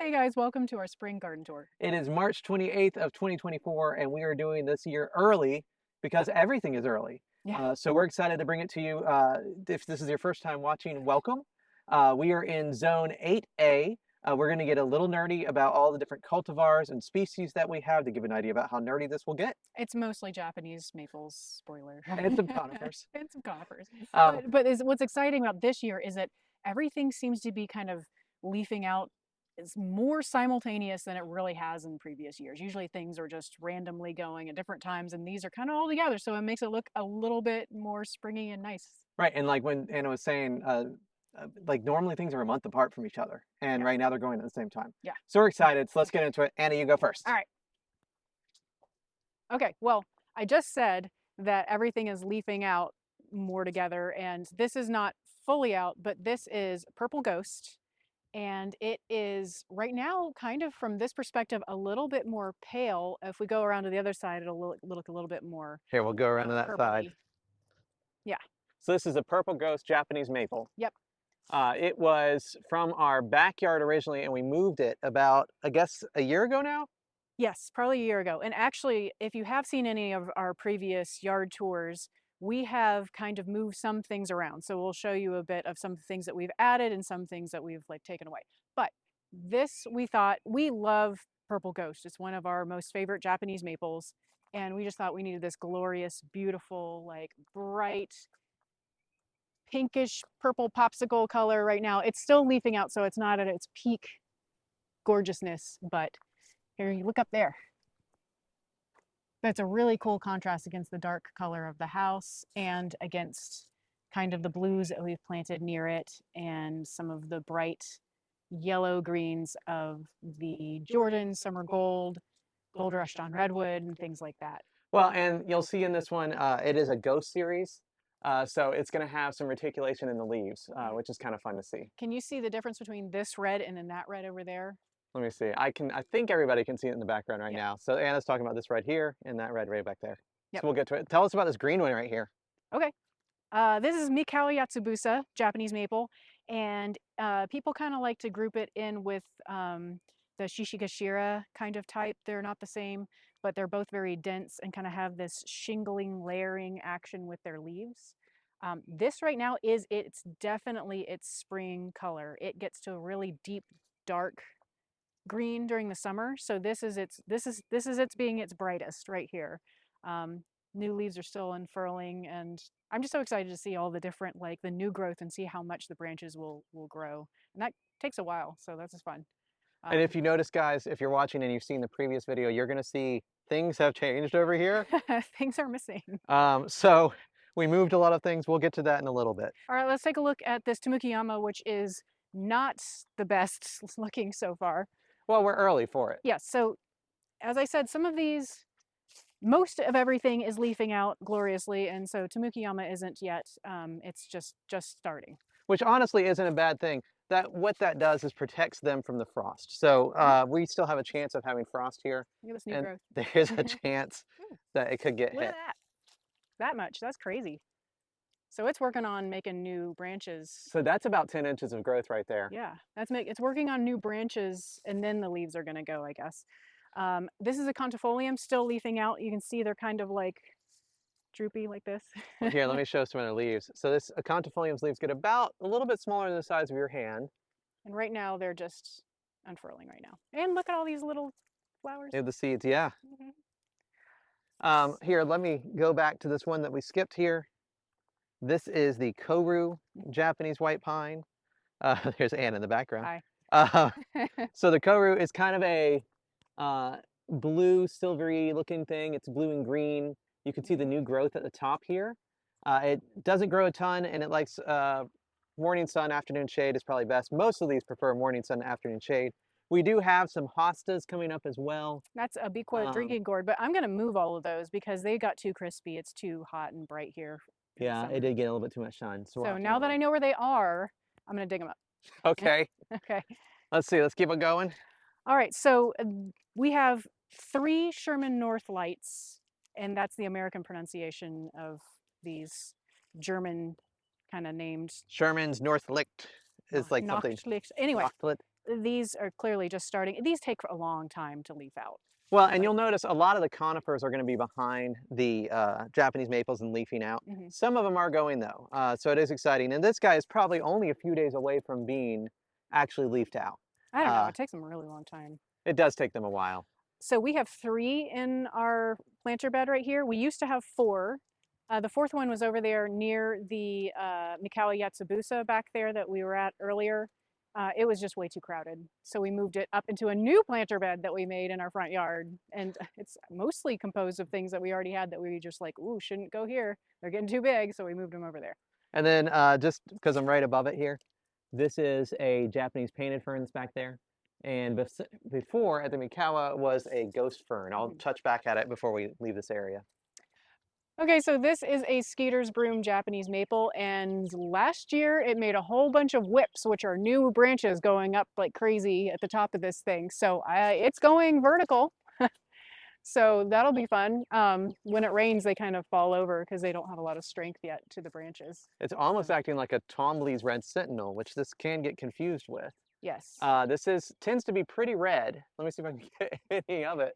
Hey guys, welcome to our spring garden tour. It is March 28th of 2024, and we are doing this year early because everything is early. Yeah, So we're excited to bring it to you. If this is your first time watching, welcome. We are in Zone 8A. We're going to get a little nerdy about all the different cultivars and species that we have to give an idea about how nerdy this will get. it's mostly Japanese maples, spoiler. And some conifers. And some conifers. Um, But what's exciting about this year is that everything seems to be kind of leafing out. It's more simultaneous than it really has in previous years. Usually things are just randomly going at different times, and these are kind of all together, so it makes it look a little bit more springy and nice. right, and like when Anna was saying, like normally things are a month apart from each other, and Yeah, right now they're going at the same time. yeah. So we're excited. So let's get into it. Anna, you go All first. right. Okay, well, I just said that everything is leafing out more together, and this is not fully out, but this is Purple Ghost, and it is right now kind of from this perspective a little bit more pale. If we go around to the other side, it'll look a little bit more Here, we'll go around to that side. purpley. Yeah, So this is a purple ghost Japanese maple. yep. It was from our backyard originally, and we moved it about, I guess, a year ago now. Yes, probably a year ago. And actually, if you have seen any of our previous yard tours, we have kind of moved some things around. So we'll show you a bit of some things that we've added and some things that we've like taken away. But this, we thought, we love Purple Ghost. It's one of our most favorite Japanese maples. And we just thought we needed this glorious, beautiful, like bright, pinkish purple popsicle color right now. It's still leafing out, so it's not at its peak gorgeousness, but here, you look up there. That's a really cool contrast against the dark color of the house and against kind of the blues that we've planted near it and some of the bright yellow greens of the Jordan, summer gold, gold rushed on redwood, and things like that. Well, and you'll see in this one, it is a ghost series. So it's going to have some reticulation in the leaves, which is kind of fun to see. Can you see the difference between this red and then that red over there? Let me see. I think everybody can see it in the background right Yeah. now. So Anna's talking about this red here and that red right back there. Yep. So we'll get to it. Tell us about this green one right here. Okay. This is Mikao Yatsubusa, Japanese maple, and people kind of like to group it in with the Shishigashira kind of type. They're not the same, but they're both very dense and kind of have this shingling, layering action with their leaves. This right now it's definitely its spring color. It gets to a really deep, dark green during the summer. So this is its being its brightest right here. New leaves are still unfurling, and I'm just so excited to see all the different, like the new growth, and see how much the branches will grow. And that takes a while, so that's just fun. And if you notice, guys, if you're watching and you've seen the previous video, you're going to see things have changed over here. Things are missing. So we moved a lot of things. We'll get to that in a little bit. All right, let's take a look at this Tamukiyama, which is not the best looking so far. Well, we're early for it. Yes, so as I said, some of these, most of everything is leafing out gloriously, and so Tamukiyama isn't yet. It's just starting. Which honestly isn't a bad thing. What that does is protects them from the frost. So we still have a chance of having frost here. Look at this new And growth. there's a chance that it could get Look hit. at that. That much. That's crazy. So it's working on making new branches. So that's about 10 inches of growth right there. Yeah, it's working on new branches, and then the leaves are going to go, I guess. This is a contifolium still leafing out. You can see they're kind of like droopy like this. Here, let me show some of the leaves. So this contifolium's leaves get about a little bit smaller than the size of your hand. And right now they're just unfurling right now. And look at all these little flowers. They have the seeds, yeah. Mm-hmm. Here, let me go back to this one that we skipped here. This is the Koru Japanese white pine. There's Anne in the background. Hi. So the Koru is kind of a blue, silvery looking thing. It's blue and green. You can see the new growth at the top here. It doesn't grow a ton, and it likes morning sun, afternoon shade is probably best. Most of these prefer morning sun, afternoon shade. We do have some hostas coming up as well. That's a Biqua drinking gourd, but I'm going to move all of those because they got too crispy. It's too hot and bright here. Yeah, it did get a little bit too much sun. So now that I know where they are, I'm going to dig them up. Okay. Okay. Let's see. Let's keep it going. All right. So we have 3 Sherman North lights, and that's the American pronunciation of these German kind of named. Sherman's North Licht is like something. Anyway, Nochtlit. these are clearly just starting. These take a long time to leaf out. Well, and But you'll notice a lot of the conifers are going to be behind the Japanese maples and leafing out. mhm. Some of them are going though, so it is exciting. And this guy is probably only a few days away from being actually leafed out. I don't know. Uh, It takes them a really long time. it does take them a while. So we have 3 in our planter bed right here. We used to have 4. The 4th one was over there near the Mikau Yatsubusa back there that we were at earlier. It was just way too crowded. So we moved it up into a new planter bed that we made in our front yard. And it's mostly composed of things that we already had that we were just like, ooh, shouldn't go here. They're getting too big. So we moved them over there. And then just because I'm right above it here, this is a Japanese painted fern that's back there. And before at the Mikawa was a ghost fern. I'll Mhm. touch back at it before we leave this area. Okay, so this is a Skeeter's Broom Japanese maple, and last year it made a whole bunch of whips, which are new branches going up like crazy at the top of this thing. So it's going vertical, so that'll be fun. When it rains, they kind of fall over because they don't have a lot of strength yet to the branches. It's almost So, acting like a Tomley's red sentinel, which this can get confused with. yes. This tends to be pretty red. Let me see if I can get any of it.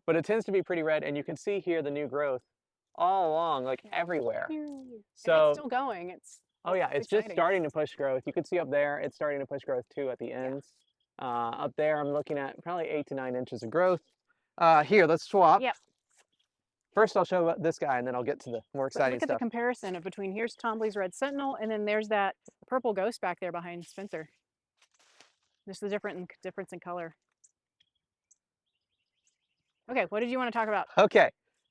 But it tends to be pretty red, and you can see here the new growth all along, like everywhere. And it's So, still going. oh yeah, it's just exciting. starting to push growth. You can see up there, it's starting to push growth too at the Yeah. ends. Up there, I'm looking at probably 8 to 9 inches of growth. Here, let's swap. Yep. First, I'll show this guy, and then I'll get to the more But exciting look at the stuff. comparison of between here's Tombley's Red Sentinel, and then there's that purple ghost back there behind Spencer. Just the difference in color. Okay, what did you want to talk about? Okay,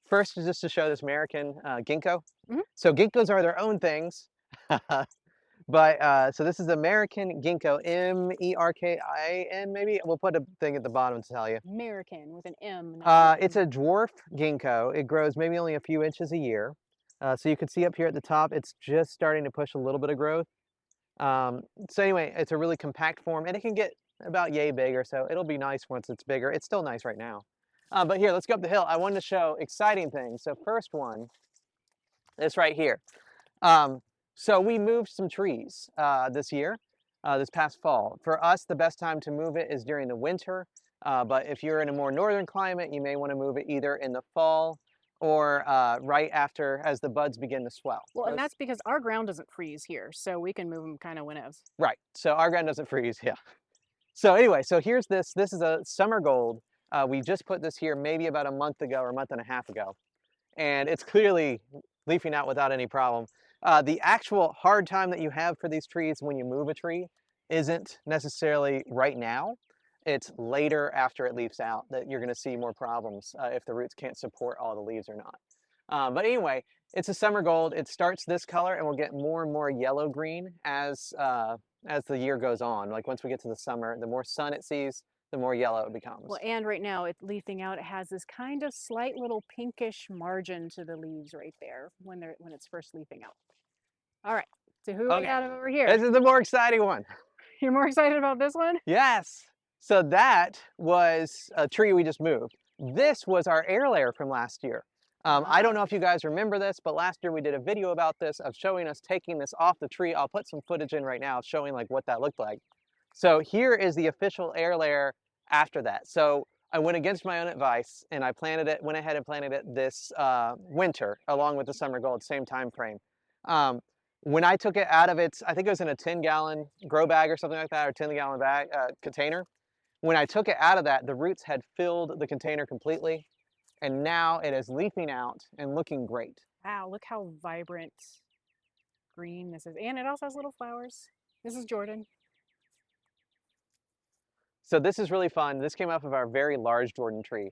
first is just to show this American ginkgo. Mhm. So ginkgos are their own things. But so this is American ginkgo, Merkin maybe? We'll put a thing at the bottom to tell you. American with an M, not an It's M. a dwarf ginkgo. It grows maybe only a few inches a year. So you can see up here at the top, it's just starting to push a little bit of growth. So anyway, it's a really compact form, and it can get about yay big or so. It'll be nice once it's bigger. It's still nice right now. But here, let's go up the hill. I wanted to show exciting things. So first one, this right here. So we moved some trees this year, this past fall. For us, the best time to move it is during the winter. But if you're in a more northern climate, you may want to move it either in the fall or right after as the buds begin to swell. Well, and that's because our ground doesn't freeze here, so we can move them kind of whenever. Right. So our ground doesn't freeze. Yeah. So anyway, so here's this. This is a summer gold. We just put this here maybe about a month ago or a month and a half ago. And it's clearly leafing out without any problem. The actual hard time that you have for these trees when you move a tree isn't necessarily right now. It's later after it leaves out that you're going to see more problems if the roots can't support all the leaves or not. But anyway, it's a summer gold. It starts this color and we'll get more and more yellow-green as the year goes on. Like once we get to the summer, the more sun it sees, the more yellow it becomes. Well, and right now it's leafing out. It has this kind of slight little pinkish margin to the leaves right there when it's first leafing out. All right, so who we got over here? This is the more exciting one. You're more excited about this one? Yes. So that was a tree we just moved. This was our air layer from last year. I don't know if you guys remember this, but last year we did a video about this of showing us taking this off the tree. I'll put some footage in right now showing like what that looked like. So here is the official air layer after that. So I went against my own advice and I went ahead and planted it this winter along with the summer gold, same time frame. When I took it out of its, I think it was in a 10-gallon grow bag or something like that, or 10-gallon bag container. When I took it out of that, the roots had filled the container completely, and now it is leafing out and looking great. Wow, look how vibrant green this is. And it also has little flowers. This is Jordan. So this is really fun. This came off of our very large Jordan tree.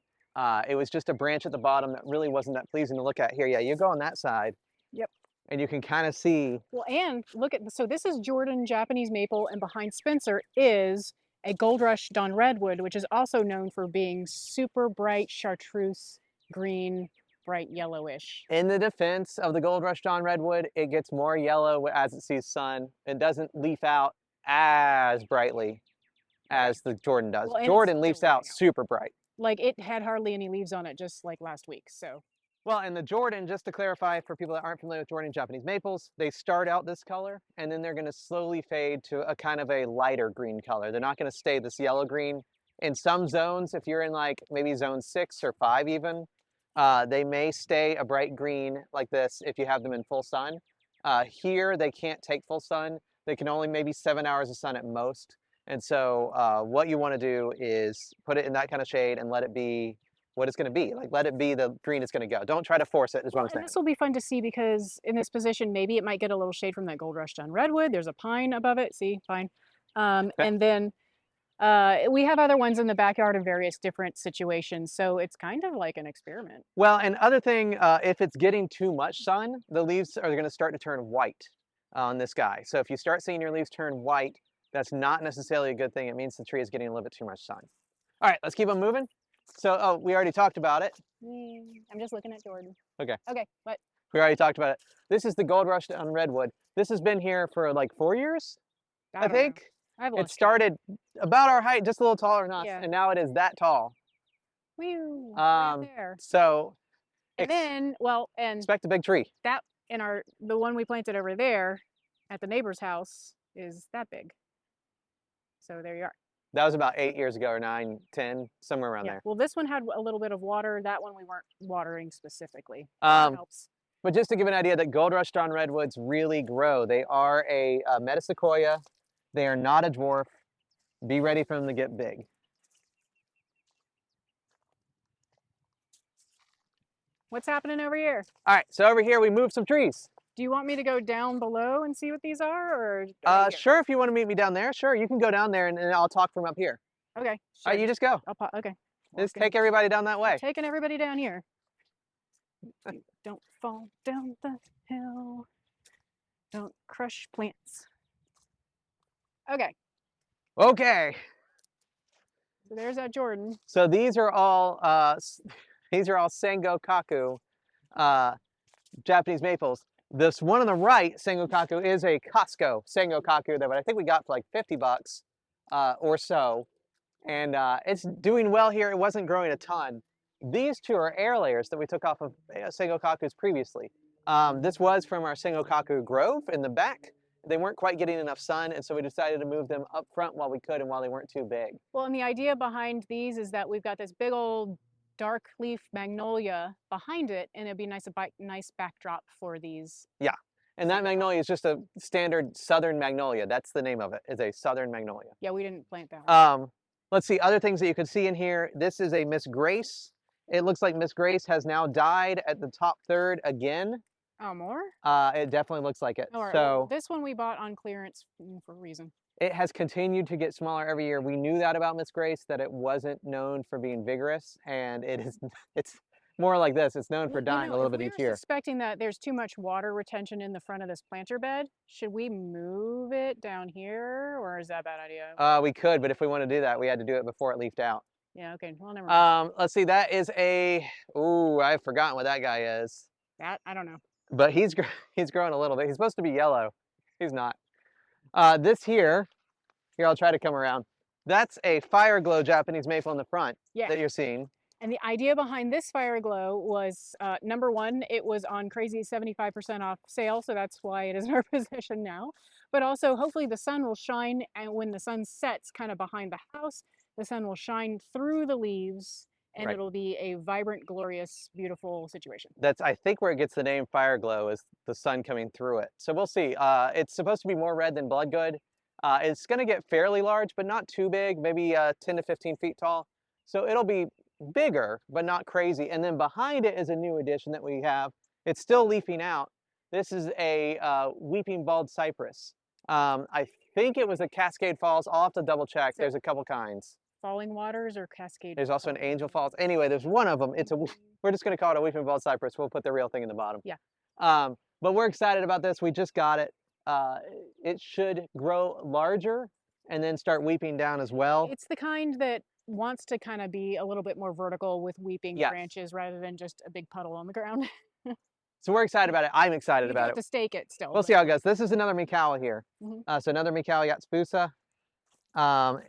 It was just a branch at the bottom that really wasn't that pleasing to look at here. Yeah, you go on that side. Yep. And you can kind of see. Well, and look at, so this is Jordan Japanese maple, and behind Spencer is a Gold Rush Dawn Redwood, which is also known for being super bright chartreuse green, bright yellowish. In the defense of the Gold Rush Dawn Redwood, it gets more yellow as it sees sun. It doesn't leaf out as brightly as the Jordan does. Well, Jordan leaves out super bright. Like it had hardly any leaves on it just like last week, so. Well, and the Jordan, just to clarify for people that aren't familiar with Jordan Japanese maples, they start out this color and then they're going to slowly fade to a kind of a lighter green color. They're not going to stay this yellow green. In some zones, if you're in like maybe zone 6 or 5 even, they may stay a bright green like this if you have them in full sun. Here, they can't take full sun. They can only maybe 7 hours of sun at most. And so what you want to do is put it in that kind of shade and let it be what it's going to be. Like, let it be the green it's going to go. Don't try to force it, is what I'm And saying. this will be fun to see because in this position, maybe it might get a little shade from that gold rush done redwood. There's a pine above it. See, pine. Okay. And then we have other ones in the backyard in various different situations. So it's kind of like an experiment. Well, and other thing, if it's getting too much sun, the leaves are going to start to turn white on this guy. So if you start seeing your leaves turn white, that's not necessarily a good thing. It means the tree is getting a little bit too much sun. All right, let's keep on moving. So, oh, we already talked about it. I'm just looking at Jordan. Okay. Okay, what? We already talked about it. This is the gold rush on redwood. This has been here for like 4 years, I think. I've It lost count. started about our height, just a little taller than us, Yeah. and now it is that tall. Whew, right there. So And then, well, and expect a big tree. that in the one we planted over there at the neighbor's house is that big. So there you are. That was about 8 years ago, or 9, 10, somewhere around Yeah. there. Well, this one had a little bit of water. That one we weren't watering specifically. Um, Helps. But just to give an idea that gold rush dawn redwoods really grow. They are a metasequoia. They are not a dwarf. Be ready for them to get big. What's happening over here? All right, so over here we moved some trees. Do you want me to go down below and see what these are, or go here? Sure, if you want to meet me down there, sure, you can go down there and I'll talk from up here. Okay. All Sure. right, you just go. Okay. Just take everybody down that way. Taking everybody down here. Don't fall down the hill. Don't crush plants. Okay. Okay. So there's that Jordan. So these are all Sengokaku Japanese maples. This one on the right, Sengokaku, is a Costco Sengokaku that I think we got for like 50 bucks or so. And it's doing well here. It wasn't growing a ton. These two are air layers that we took off of Sengokakus previously. This was from our Sengokaku grove in the back. They weren't quite getting enough sun, and so we decided to move them up front while we could and while they weren't too big. Well, and the idea behind these is that we've got this big old dark leaf magnolia behind it, and it'd be nice backdrop for these. Yeah, and that magnolia is just a standard southern magnolia. That's the name of it. It's a southern magnolia. Yeah, we didn't plant that one. Let's see, other things that you can see in here. This is a Miss Grace. It looks like Miss Grace has now died at the top third again. Oh, more? It definitely looks like it. All right, So well, this one we bought on clearance for a reason. it has continued to get smaller every year. We knew that about Miss Grace, that it wasn't known for being vigorous, and it's more like this. It's known for dying a little bit each If we year. were suspecting that there's too much water retention in the front of this planter bed, should we move it down here, or is that a bad idea? We could, but if we want to do that, we had to do it before it leafed out. Yeah, okay, well, never mind. Let's see, that is ooh, I've forgotten what that guy is. That, I don't know. But he's growing a little bit. He's supposed to be yellow. He's not. This here, I'll try to come around. That's a fire glow Japanese maple in the front that you're seeing. And the idea behind this fire glow was, number one, it was on crazy 75% off sale, so that's why it is in our position now. But also, hopefully the sun will shine, and when the sun sets kind of behind the house, the sun will shine through the leaves, and it'll be a vibrant, glorious, beautiful situation. That's, I think, where it gets the name fire glow, is the sun coming through it. So we'll see. It's supposed to be more red than blood good. It's going to get fairly large, but not too big, maybe 10 to 15 feet tall. So it'll be bigger, but not crazy. And then behind it is a new addition that we have. It's still leafing out. This is a weeping bald cypress. I think it was a Cascade Falls. I'll have to double check. There's a couple kinds. Falling Waters or Cascade? There's also an Angel Falls. Anyway, there's one of them. We're just going to call it a weeping bald cypress. We'll put the real thing in the bottom. Yeah. But we're excited about this. We just got it. It should grow larger and then start weeping down as well. It's the kind that wants to kind of be a little bit more vertical with weeping branches rather than just a big puddle on the ground. So we're excited about it. I'm excited about it. You have to stake it still. We'll see how it goes. This is another Mikau here. So another Mikau Yatsubusa.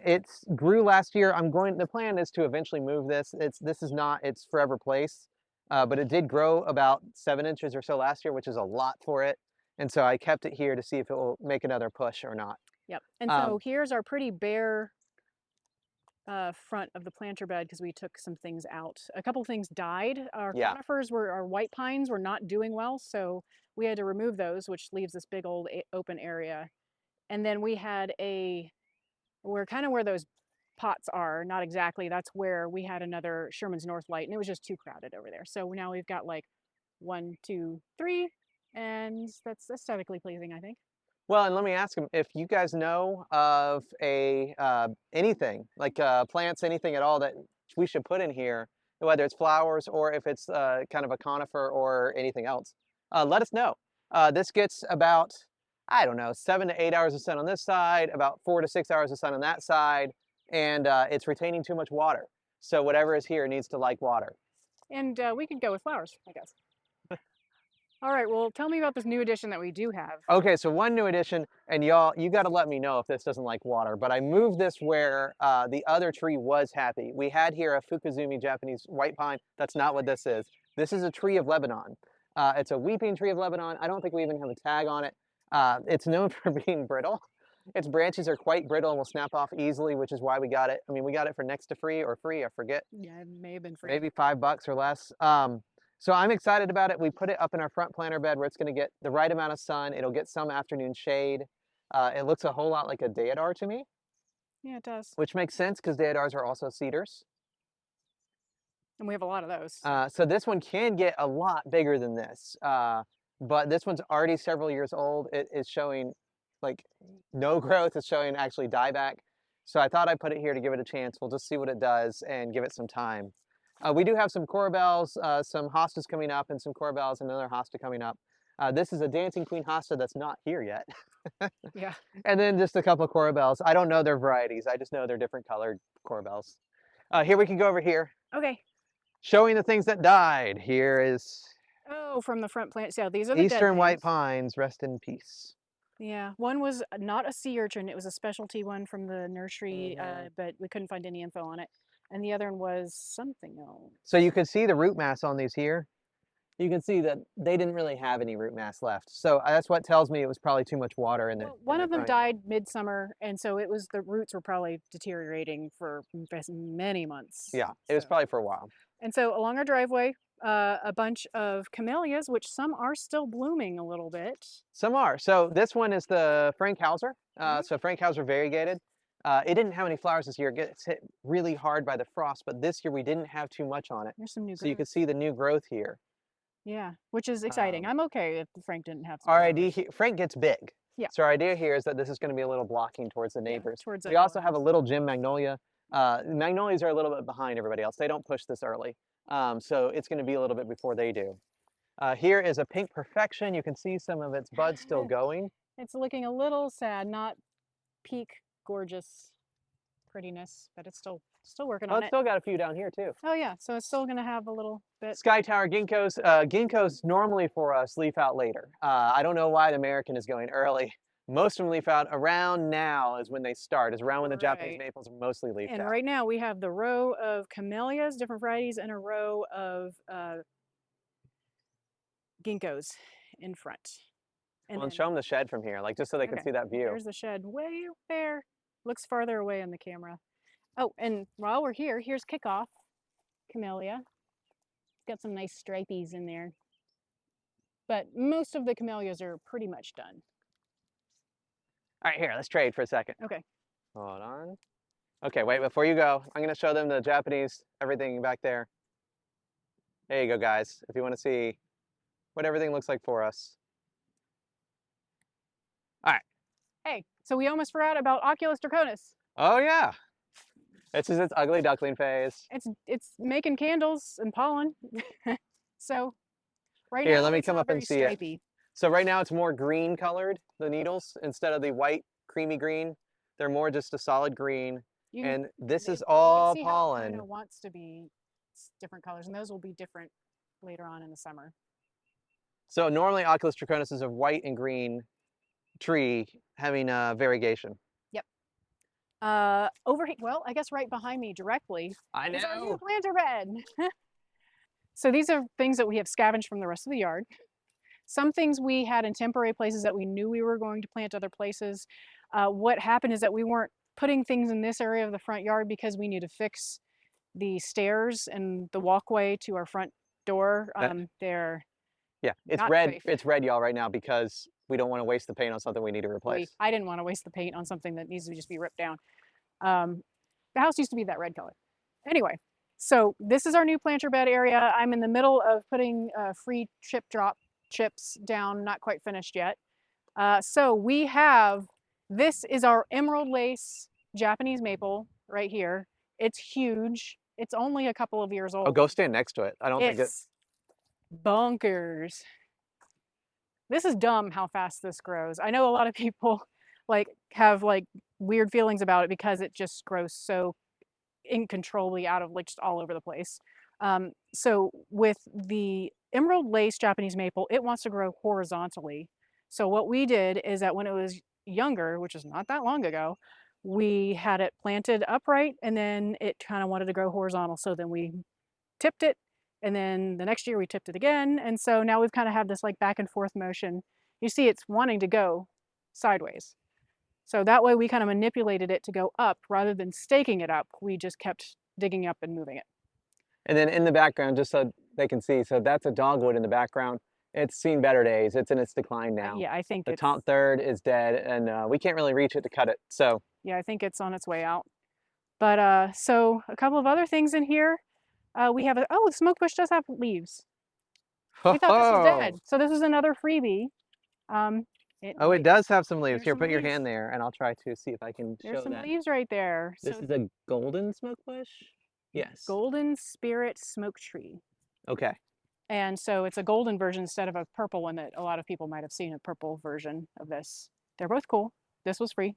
It grew last year. The plan is to eventually move this. It's forever place. but it did grow about 7 inches or so last year, which is a lot for it. And so I kept it here to see if it will make another push or not. Yep. And so Um, here's our pretty bare front of the planter bed because we took some things out. A couple things died. Our yeah. conifers our white pines were not doing well, so we had to remove those, which leaves this big old open area. And then we had we're kind of where those pots are, not exactly. That's where we had another Sherman's North light, and it was just too crowded over there. So now we've got like 1, 2, 3, and that's aesthetically pleasing, I think. Well, and let me ask him if you guys know of anything like plants, anything at all that we should put in here, whether it's flowers or if it's kind of a conifer or anything else. Let us know. This gets about, I don't know, 7 to 8 hours of sun on this side, about 4 to 6 hours of sun on that side, and it's retaining too much water. So whatever is here needs to like water. And we could go with flowers, I guess. All right, well, tell me about this new addition that we do have. Okay, so one new addition, and y'all, you got to let me know if this doesn't like water, but I moved this where the other tree was happy. We had here a Fukuzumi Japanese white pine. That's not what this is. This is a tree of Lebanon. It's a weeping tree of Lebanon. I don't think we even have a tag on it. It's known for being brittle. Its branches are quite brittle and will snap off easily, which is why we got it. I mean, we got it for next to free or free, I forget. Yeah, it may have been free. Maybe $5 or less. So I'm excited about it. We put it up in our front planter bed where it's going to get the right amount of sun. It'll get some afternoon shade. It looks a whole lot like a deodar to me, Yeah, it does. which makes sense because deodars are also cedars. And we have a lot of those. So this one can get a lot bigger than this, but this one's already several years old. It is showing like no growth. It's showing actually dieback. So I thought I'd put it here to give it a chance. We'll just see what it does and give it some time. We do have some corbels, some hostas coming up, and some corbels, and another hosta coming up. This is a dancing queen hosta that's not here yet. Yeah. And then just a couple of corbels. I don't know their varieties. I just know they're different colored corbels. Here we can go over here. Okay. Showing the things that died. Here is Oh, from the front plants. Yeah, these are the dead Eastern white things. pines. Rest in peace. Yeah, one was not a sea urchin. It was a specialty one from the nursery, Mhm. but we couldn't find any info on it. And the other one was something else. So you can see the root mass on these here. You can see that they didn't really have any root mass left. So that's what tells me it was probably too much water in Well, in one the of them growing. died midsummer, and so it was the roots were probably deteriorating for many months. Yeah, it was So, probably for a while. and so along our driveway, a bunch of camellias, which some are still blooming a little bit. Some are. So this one is the Frank Hauser. Mhm. So Frank Hauser variegated. It didn't have any flowers this year. It gets hit really hard by the frost, but this year we didn't have too much on it. There's some new So you can growth. see the new growth here. Yeah, which is exciting. Um, I'm okay if Frank didn't have some our idea flowers. here, Frank gets big. Yeah, So our idea here is that this is going to be a little blocking towards the yeah, neighbors. towards We our also have a house. little gem magnolia. Magnolias are a little bit behind everybody else. They don't push this early. So it's going to be a little bit before they do. Here is a pink perfection. You can see some of its buds still going. It's looking a little sad, not peak gorgeous prettiness, but it's still working Oh, on it's it. still got a few down here too. Oh yeah, so it's still gonna have a little bit. Sky Tower ginkgos. Ginkgos normally for us leaf out later. I don't know why the American is going early. Most of them leaf out around now is when they start. Is around when the Japanese Right. maples are mostly leafed And out. right now we have the row of camellias, different varieties, and a row of ginkgos in front. And Well, and then, show them the shed from here, like just so they can okay, see that view. there's the shed way up there. Looks farther away on the camera. Oh, and while we're here, here's Kickoff camellia. It's got some nice stripies in there. But most of the camellias are pretty much done. All right, here, let's trade for a second. Okay. Hold on. Okay, wait, before you go, I'm gonna show them the Japanese, everything back there. There you go, guys, if you wanna see what everything looks like for us. All right. Hey, so we almost forgot about Oculus draconis. Oh yeah. This is its ugly duckling phase. It's making candles and pollen. So right Here, now let me it's come not up and very see it. stripy. So right now it's more green colored, the needles, instead of the white creamy green. They're more just a solid green. You can, And this is you can all see how it kind pollen. of wants to be different colors, and those will be different later on in the summer. So normally Oculus draconis is a white and green tree having variegation. Yep. Well, I guess right behind me directly I is our new know. planter bed. So these are things that we have scavenged from the rest of the yard. Some things we had in temporary places that we knew we were going to plant other places. What happened is that we weren't putting things in this area of the front yard because we need to fix the stairs and the walkway to our front door. That, They're yeah, not safe. it's red, y'all, right now because we don't want to waste the paint on something we need to replace. I didn't want to waste the paint on something that needs to just be ripped down. Um, the house used to be that red color. Anyway, so this is our new planter bed area. I'm in the middle of putting free chip drop chips down, not quite finished yet. So we have, this is our emerald lace Japanese maple right here. It's huge. It's only a couple of years Oh, old. go stand next to it. I don't think it. It's bonkers. This is dumb how fast this grows. I know a lot of people like have like weird feelings about it because it just grows so uncontrollably out of like just all over the place. So with the emerald lace Japanese maple, it wants to grow horizontally. So what we did is that when it was younger, which is not that long ago, we had it planted upright and then it kind of wanted to grow horizontal. So then we tipped it and then the next year we tipped it again. And so now we've kind of had this like back and forth motion. You see it's wanting to go sideways. So that way we kind of manipulated it to go up rather than staking it up. We just kept digging up and moving it. And then in the background, just so they can see, so that's a dogwood in the background. It's seen better days. It's in its decline now. Yeah, I think The it's, top third is dead, and we can't really reach it to cut it. So yeah, I think it's on its way out. But so a couple of other things in here. We have oh, the smoke bush does have leaves. We thought this was dead. So this is another freebie. It oh, it might, does have some leaves. there's Here, some put your leaves. hand there, and I'll try to see if I can There's show some that. leaves right there. This So is a golden smoke bush? Yes. golden spirit smoke tree. Okay. And so it's a golden version instead of a purple one that a lot of people might have seen, a purple version of this. They're both cool. This was free.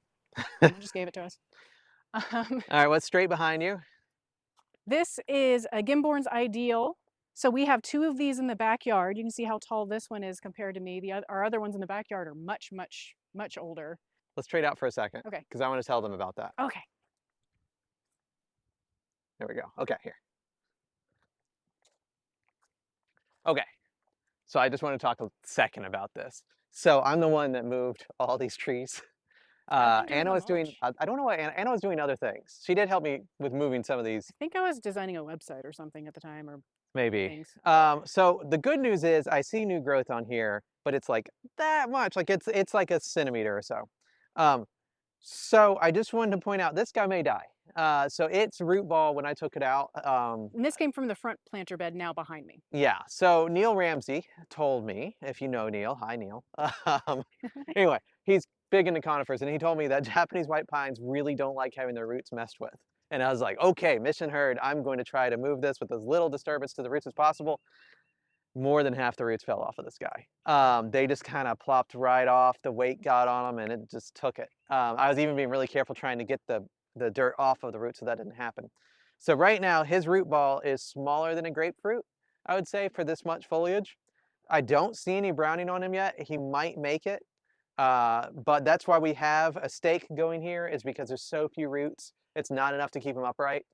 Someone just gave it to us. All right, what's straight behind you? This is a Gimborn's Ideal. So we have two of these in the backyard. You can see how tall this one is compared to me. Our other ones in the backyard are much, much, much older. Let's trade out for a second. Okay. Because I want to tell them about that. Okay. There we go. Okay, here. Okay. So I just want to talk a second about this. So I'm the one that moved all these trees. Anna was doing, I don't know what, Anna was doing other things. She did help me with moving some of these. I think I was designing a website or something at the time, or Maybe. things. So the good news is I see new growth on here, but it's like that much, like it's like a centimeter or so. So I just wanted to point out this guy may die. So its root ball when I took it out. And this came from the front planter bed now behind me. Yeah. So Neil Ramsey told me, if you know Neil, hi Neil. Anyway, he's big into conifers, and he told me that Japanese white pines really don't like having their roots messed with. And I was like, okay, mission heard. I'm going to try to move this with as little disturbance to the roots as possible. More than half the roots fell off of this guy. They just kind of plopped right off. The weight got on them, and it just took it. I was even being really careful trying to get the dirt off of the roots so that didn't happen. So right now, his root ball is smaller than a grapefruit, I would say, for this much foliage. I don't see any browning on him yet. He might make it, but that's why we have a stake going here, is because there's so few roots. It's not enough to keep him upright.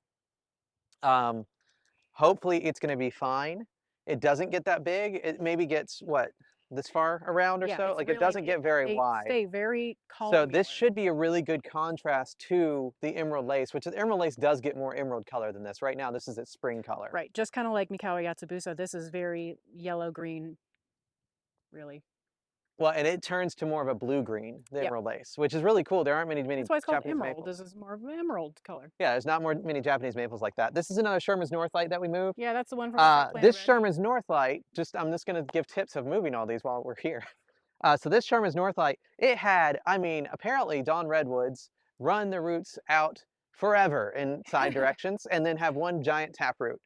Hopefully it's going to be fine. It doesn't get that big. It maybe gets, what, this far around or so? Like, it doesn't get very wide. Stay very So this should be a really good contrast to the emerald lace, which the emerald lace does get more emerald color than this. Right now, this is its spring color. Right, just kind of like Mikao Yatsubusa. This is very yellow-green, really. Well, and it turns to more of a blue-green, the emerald lace, which is really cool. There aren't many That's why it's called Japanese emerald. maples. This is more of an emerald color. Yeah, there's not many Japanese maples like that. This is another Sherman's Northlight that we moved. Yeah, that's the one from the this Sherman's Northlight, I'm just going to give tips of moving all these while we're here. So this Sherman's Northlight, it had, I mean, apparently Dawn Redwoods run the roots out forever in side directions and then have one giant taproot.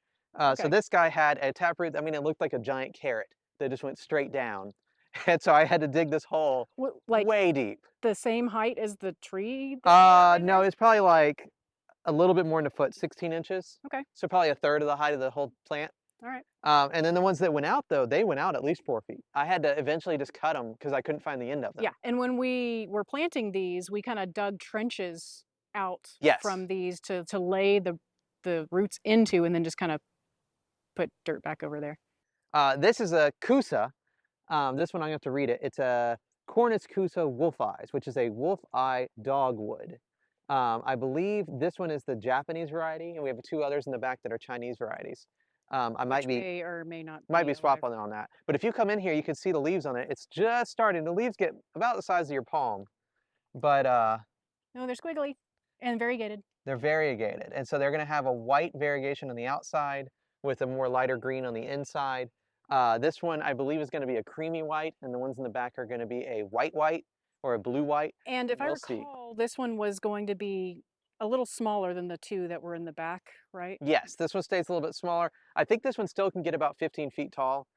So this guy had a taproot, I mean, it looked like a giant carrot that just went straight down. And so I had to dig this hole like way deep. The same height as the tree? No, it's probably like a little bit more than a foot, 16 inches. Okay. So probably a third of the height of the whole plant. All right. And then the ones that went out, though, they went out at least 4 feet. I had to eventually just cut them because I couldn't find the end of them. Yeah, and when we were planting these, we kind of dug trenches out from these to lay the roots into, and then just kind of put dirt back over there. This is a Kusa. This one I'm going to have to read it. It's a Cornus Kusa wolf eyes, which is a wolf eye dogwood. I believe this one is the Japanese variety, and we have two others in the back that are Chinese varieties. I Which may or may not might be be swap alive. on that. But if you come in here, you can see the leaves on it. It's just starting. The leaves get about the size of your palm, but No, they're squiggly and variegated. they're variegated. And so they're going to have a white variegation on the outside with a more lighter green on the inside. This one, I believe, is going to be a creamy white, and the ones in the back are going to be a white white or a blue white. And if I We'll see. recall, this one was going to be a little smaller than the two that were in the back, right? Yes, this one stays a little bit smaller. I think this one still can get about 15 feet tall,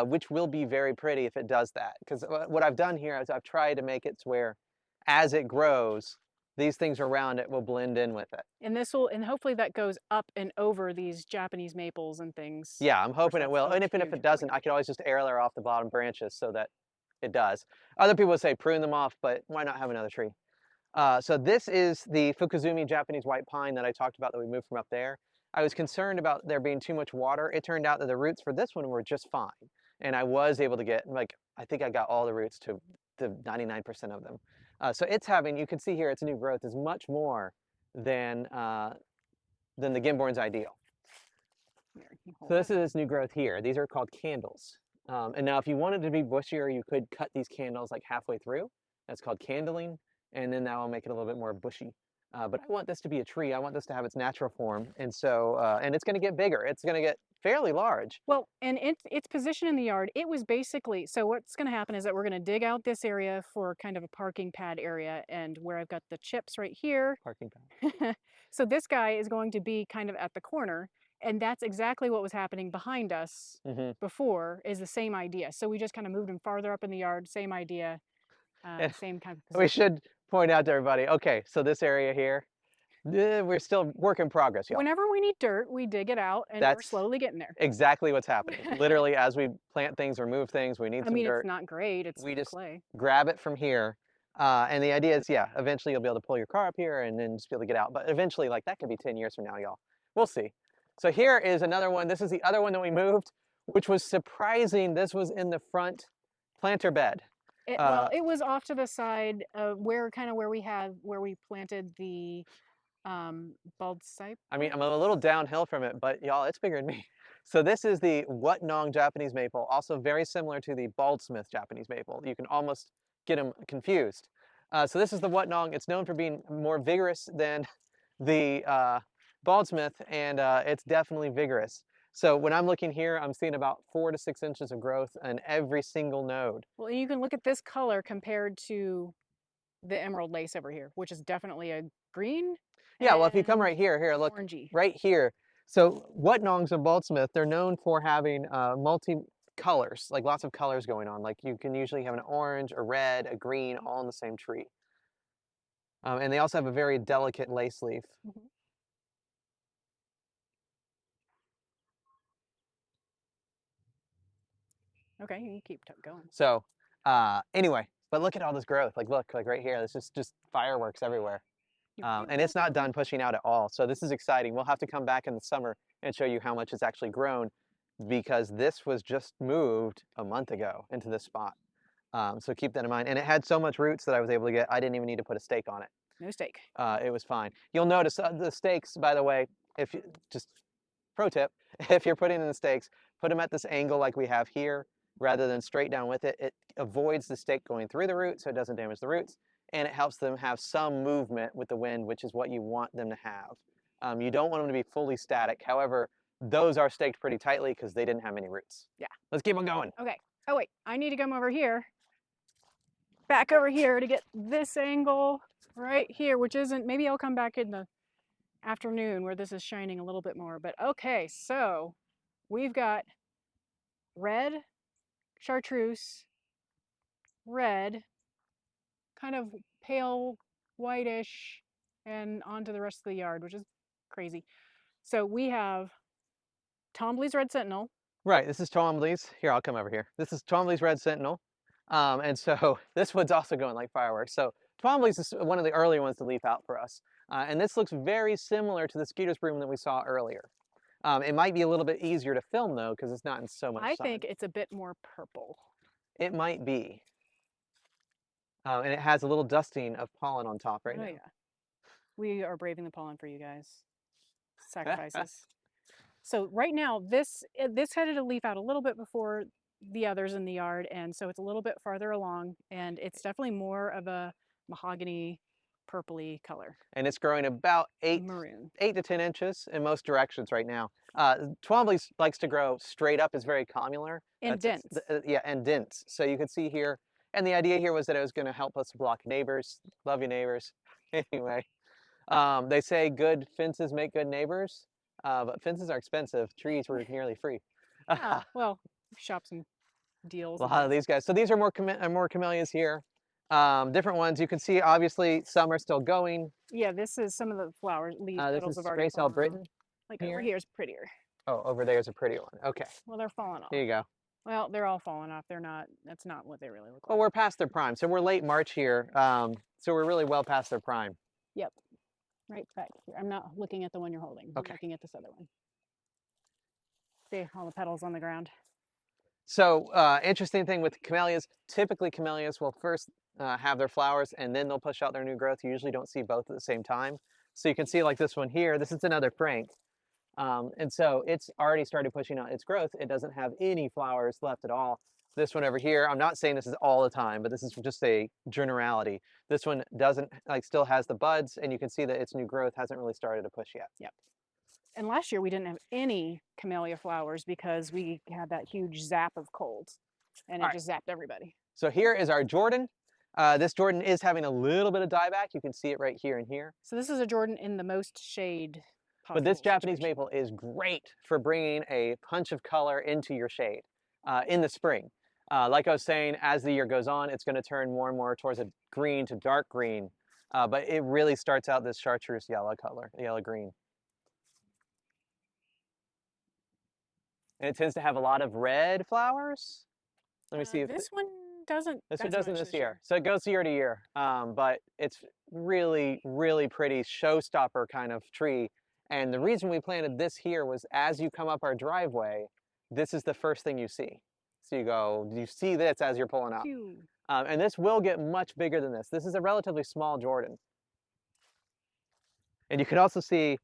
which will be very pretty if it does that. Because what I've done here is I've tried to make it to where as it grows, these things around it will blend in with it. And this will, and hopefully that goes up and over these Japanese maples and things. Yeah, I'm Of course, hoping it that's will. still And if huge, it doesn't, I could always just air layer off the bottom branches so that it does. Other people would say prune them off, but why not have another tree? So this is the Fukuzumi Japanese white pine that I talked about that we moved from up there. I was concerned about there being too much water. It turned out that the roots for this one were just fine. And I was able to get, like, I think I got all the roots to 99% of them. So it's having, you can see here, its new growth is much more than the Gimborn's ideal. So this is its new growth here. These are called candles. And now if you wanted to be bushier, you could cut these candles like halfway through. That's called candling. And then that will make it a little bit more bushy. But I want this to be a tree. I want this to have its natural form. And so, and it's going to get bigger. It's going to get fairly large. Well, and its position in the yard, it was basically, so what's going to happen is that we're going to dig out this area for kind of a parking pad area, and where I've got the chips right here. Parking pad. So this guy is going to be kind of at the corner, and that's exactly what was happening behind us before, is the same idea. So we just kind of moved him farther up in the yard, same idea, same kind of position. We should point out to everybody, okay, so this area here, we're still work in progress, y'all. Whenever we need dirt, we dig it out, and we're slowly getting there. Exactly what's happening. Literally, as we plant things or move things, we need some dirt. It's not great. It's we just clay. Grab it from here. And the idea is, yeah, eventually you'll be able to pull your car up here and then just be able to get out. But eventually, like, that could be 10 years from now, y'all. We'll see. So here is another one. This is the other one that we moved, which was surprising. This was in the front planter bed. Well, it was off to the side, where we planted the baldcypre. I mean, I'm a little downhill from it, but y'all, it's bigger than me. So this is the Whatnong Japanese maple, also very similar to the Baldsmith Japanese maple. You can almost get them confused. So this is the Whatnong. It's known for being more vigorous than the Baldsmith, and it's definitely vigorous. So when I'm looking here, I'm seeing about 4 to 6 inches of growth in every single node. Well, you can look at this color compared to the emerald lace over here, which is definitely a green. Yeah, well, if you come right here, look, orangey. Right here. So Whatnongs and Baldsmith, they're known for having multi-colors, like lots of colors going on. Like you can usually have an orange, a red, a green, all in the same tree. And they also have a very delicate lace leaf. Okay, you keep going. So anyway, but look at all this growth. Like look, like right here, this is just fireworks everywhere. And it's not done pushing out at all. So this is exciting. We'll have to come back in the summer and show you how much it's actually grown, because this was just moved a month ago into this spot. So keep that in mind. And it had so much roots that I was able to get, I didn't even need to put a stake on it. No stake. It was fine. You'll notice the stakes, by the way, if you, just pro tip, if you're putting in the stakes, put them at this angle like we have here, rather than straight down with it. It avoids the stake going through the roots, so it doesn't damage the roots. And it helps them have some movement with the wind, which is what you want them to have. You don't want them to be fully static. However, those are staked pretty tightly because they didn't have any roots. Yeah. Let's keep on going. Okay. Oh, wait. I need to come over here. Back over here to get this angle right here, which isn't, maybe I'll come back in the afternoon where this is shining a little bit more. But okay, so we've got red, chartreuse, red, kind of pale whitish, and onto the rest of the yard, which is crazy. So we have Twombly's Red Sentinel. Right, this is Twombly's. Here, I'll come over here. This is Twombly's Red Sentinel. And so this one's also going like fireworks. So Twombly's is one of the early ones to leaf out for us. And this looks very similar to the Skeeter's broom that we saw earlier. It might be a little bit easier to film though, because it's not in so much I sun. think it's a bit more purple. It might be. And it has a little dusting of pollen on top right Oh now. yeah. We are braving the pollen for you guys. Sacrifices. So right now, this headed a leaf out a little bit before the others in the yard, and so it's a little bit farther along, and it's definitely more of a mahogany, purpley color. And it's growing about Maroon. 8 to 10 inches in most directions right now. Twombly likes to grow straight up, is very commular. And dense. Yeah, and dense. So you can see here, and the idea here was that it was going to help us block neighbors. Love you, neighbors. Anyway, they say good fences make good neighbors, but fences are expensive. Trees were nearly free. Ah, well, shop some deals. A lot of these guys. So these are more camellias here. Different ones. You can see, obviously, some are still going. Yeah, this is some of the flowers, leaf This petals is have already Grace L. fallen off. Britton Like here. over here is prettier. Oh, over there is a prettier one. Okay. Well, they're falling off. Here you go. Well, they're all falling off. They're not, that's not what they really look like. Well, we're past their prime. So we're late March here. So we're really well past their prime. Yep. Right back here. I'm not looking at the one you're holding. I'm Okay. looking at this other one. See all the petals on the ground. So interesting thing with camellias, typically camellias will first have their flowers and then they'll push out their new growth. You usually don't see both at the same time. So you can see like this one here, this is another Frank. And so it's already started pushing out its growth. It doesn't have any flowers left at all. This one over here, I'm not saying this is all the time, but this is just a generality. This one doesn't, like, still has the buds, and you can see that its new growth hasn't really started to push yet. Yep. And last year we didn't have any camellia flowers because we had that huge zap of cold, and it just zapped everybody. So here is our Jordan. This Jordan is having a little bit of dieback. You can see it right here and here. So this is a Jordan in the most shade possible. But this Japanese situation. maple is great for bringing a punch of color into your shade in the spring. Like I was saying, as the year goes on, it's going to turn more and more towards a green to dark green. But it really starts out this chartreuse yellow color, yellow-green. And it tends to have a lot of red flowers. Let me see if this one doesn't. this one doesn't this year. So it goes year to year. But it's really, really pretty showstopper kind of tree. And the reason we planted this here was as you come up our driveway, this is the first thing you see. So you see this as you're pulling up. And this will get much bigger than this. This is a relatively small Jordan. And you can also see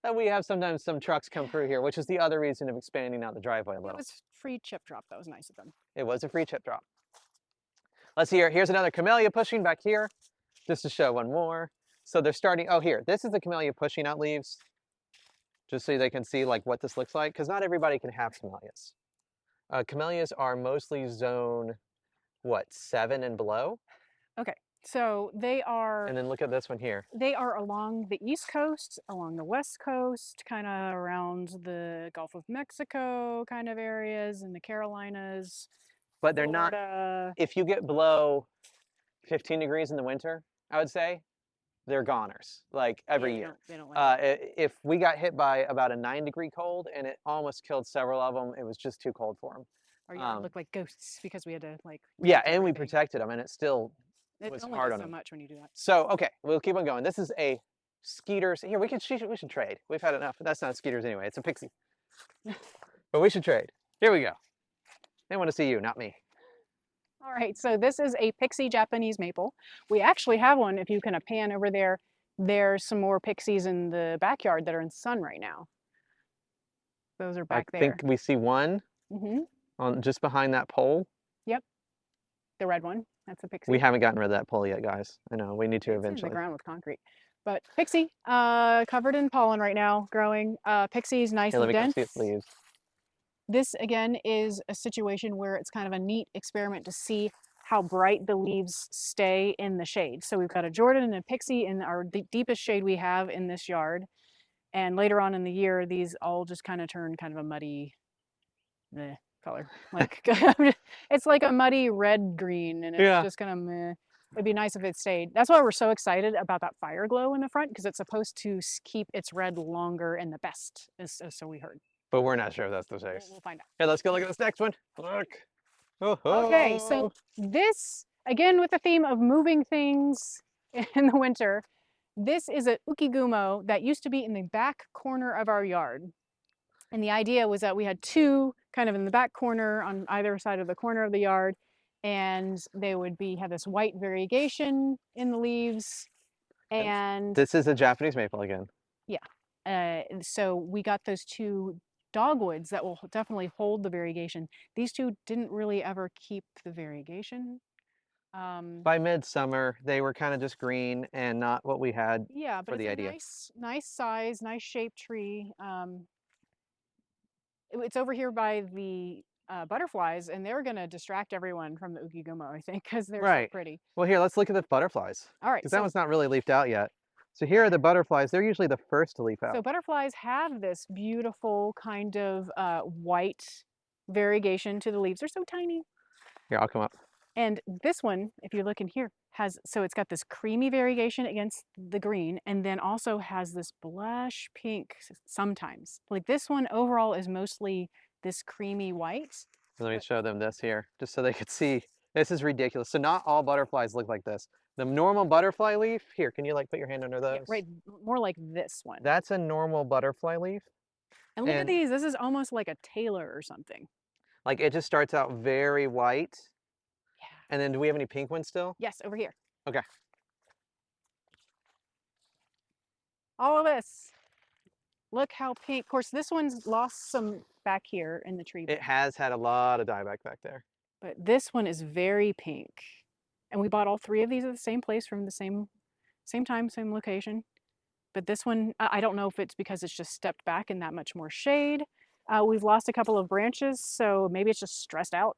that we have sometimes some trucks come through here, which is the other reason of expanding out the driveway a little. It was free chip drop. That was nice of them. It was a free chip drop. Let's see here. Here's another camellia pushing back here, just to show one more. So they're starting, oh here, this is the camellia pushing out leaves, just so they can see like what this looks like, because not everybody can have camellias. Camellias are mostly zone, what, 7 and below? Okay, so they are. And then look at this one here. They are along the East Coast, along the West Coast, kind of around the Gulf of Mexico kind of areas, and the Carolinas. But they're Florida. not, if you get below 15 degrees in the winter, I would say, they're goners, like every year. They don't like if we got hit by about a 9-degree cold and it almost killed several of them, it was just too cold for them. Our yard looked like ghosts because we had to like. Yeah, and we protected them, and it still was only hard does on so them. much when you do that. So okay, we'll keep on going. This is a skeeters. Here we should trade. We've had enough. That's not skeeters anyway. It's a pixie. But we should trade. Here we go. They want to see you, not me. All right, so this is a pixie Japanese maple. We actually have one. If you can pan over there, there's some more pixies in the backyard that are in sun right now. Those are back there. I think we see one on just behind that pole. Yep, the red one. That's a pixie. We haven't gotten rid of that pole yet, guys. I know we need to It's eventually. in the ground with concrete, but pixie, covered in pollen right now, growing. Pixie's nice and dense. Let me come see its leaves. This again is a situation where it's kind of a neat experiment to see how bright the leaves stay in the shade. So we've got a Jordan and a pixie in our deepest shade we have in this yard. And later on in the year, these all just kind of turn kind of a muddy color. Like it's like a muddy red green, and it's just kind of meh. It'd be nice if it stayed. That's why we're so excited about that fire glow in the front, because it's supposed to keep its red longer and the best, so we heard. But we're not sure if that's the case. We'll find out. Here, let's go look at this next one. Look. Okay, so this, again with the theme of moving things in the winter, this is a ukigumo that used to be in the back corner of our yard. And the idea was that we had two kind of in the back corner on either side of the corner of the yard, and they would be have this white variegation in the leaves. And And this is a Japanese maple again. yeah, so we got those two dogwoods that will definitely hold the variegation. These two didn't really ever keep the variegation. By midsummer, they were kind of just green and not what we had Yeah, but for it's the a idea. nice size, nice shaped tree. It's over here by the butterflies, and they're gonna distract everyone from the ukigumo, I think, because they're so Right. pretty. Well, here, let's look at the butterflies All right, because that so one's not really leafed out yet. So here are the butterflies. They're usually the first to leaf so out. butterflies have this beautiful kind of white variegation to the leaves. They're so tiny. Here, I'll come up. And this one, if you look in here, has so it's got this creamy variegation against the green, and then also has this blush pink sometimes. Like this one overall is mostly this creamy white. Let me But show them this here, just so they could see. This is ridiculous. So not all butterflies look like this. The normal butterfly leaf, here, can you like put your hand under yeah, those? right, more like this one. That's a normal butterfly leaf. And look at And these. This is almost like a Taylor or something. like it just starts out very white. Yeah. And then do we have any pink ones still? Yes, over here. Okay. All of this. Look how pink. Of course, this one's lost some back here in the tree, It has had a lot of dieback back there. but this one is very pink. And we bought all three of these at the same place from the same time, same location. But this one, I don't know if it's because it's just stepped back in that much more shade. We've lost a couple of branches, so maybe it's just stressed out.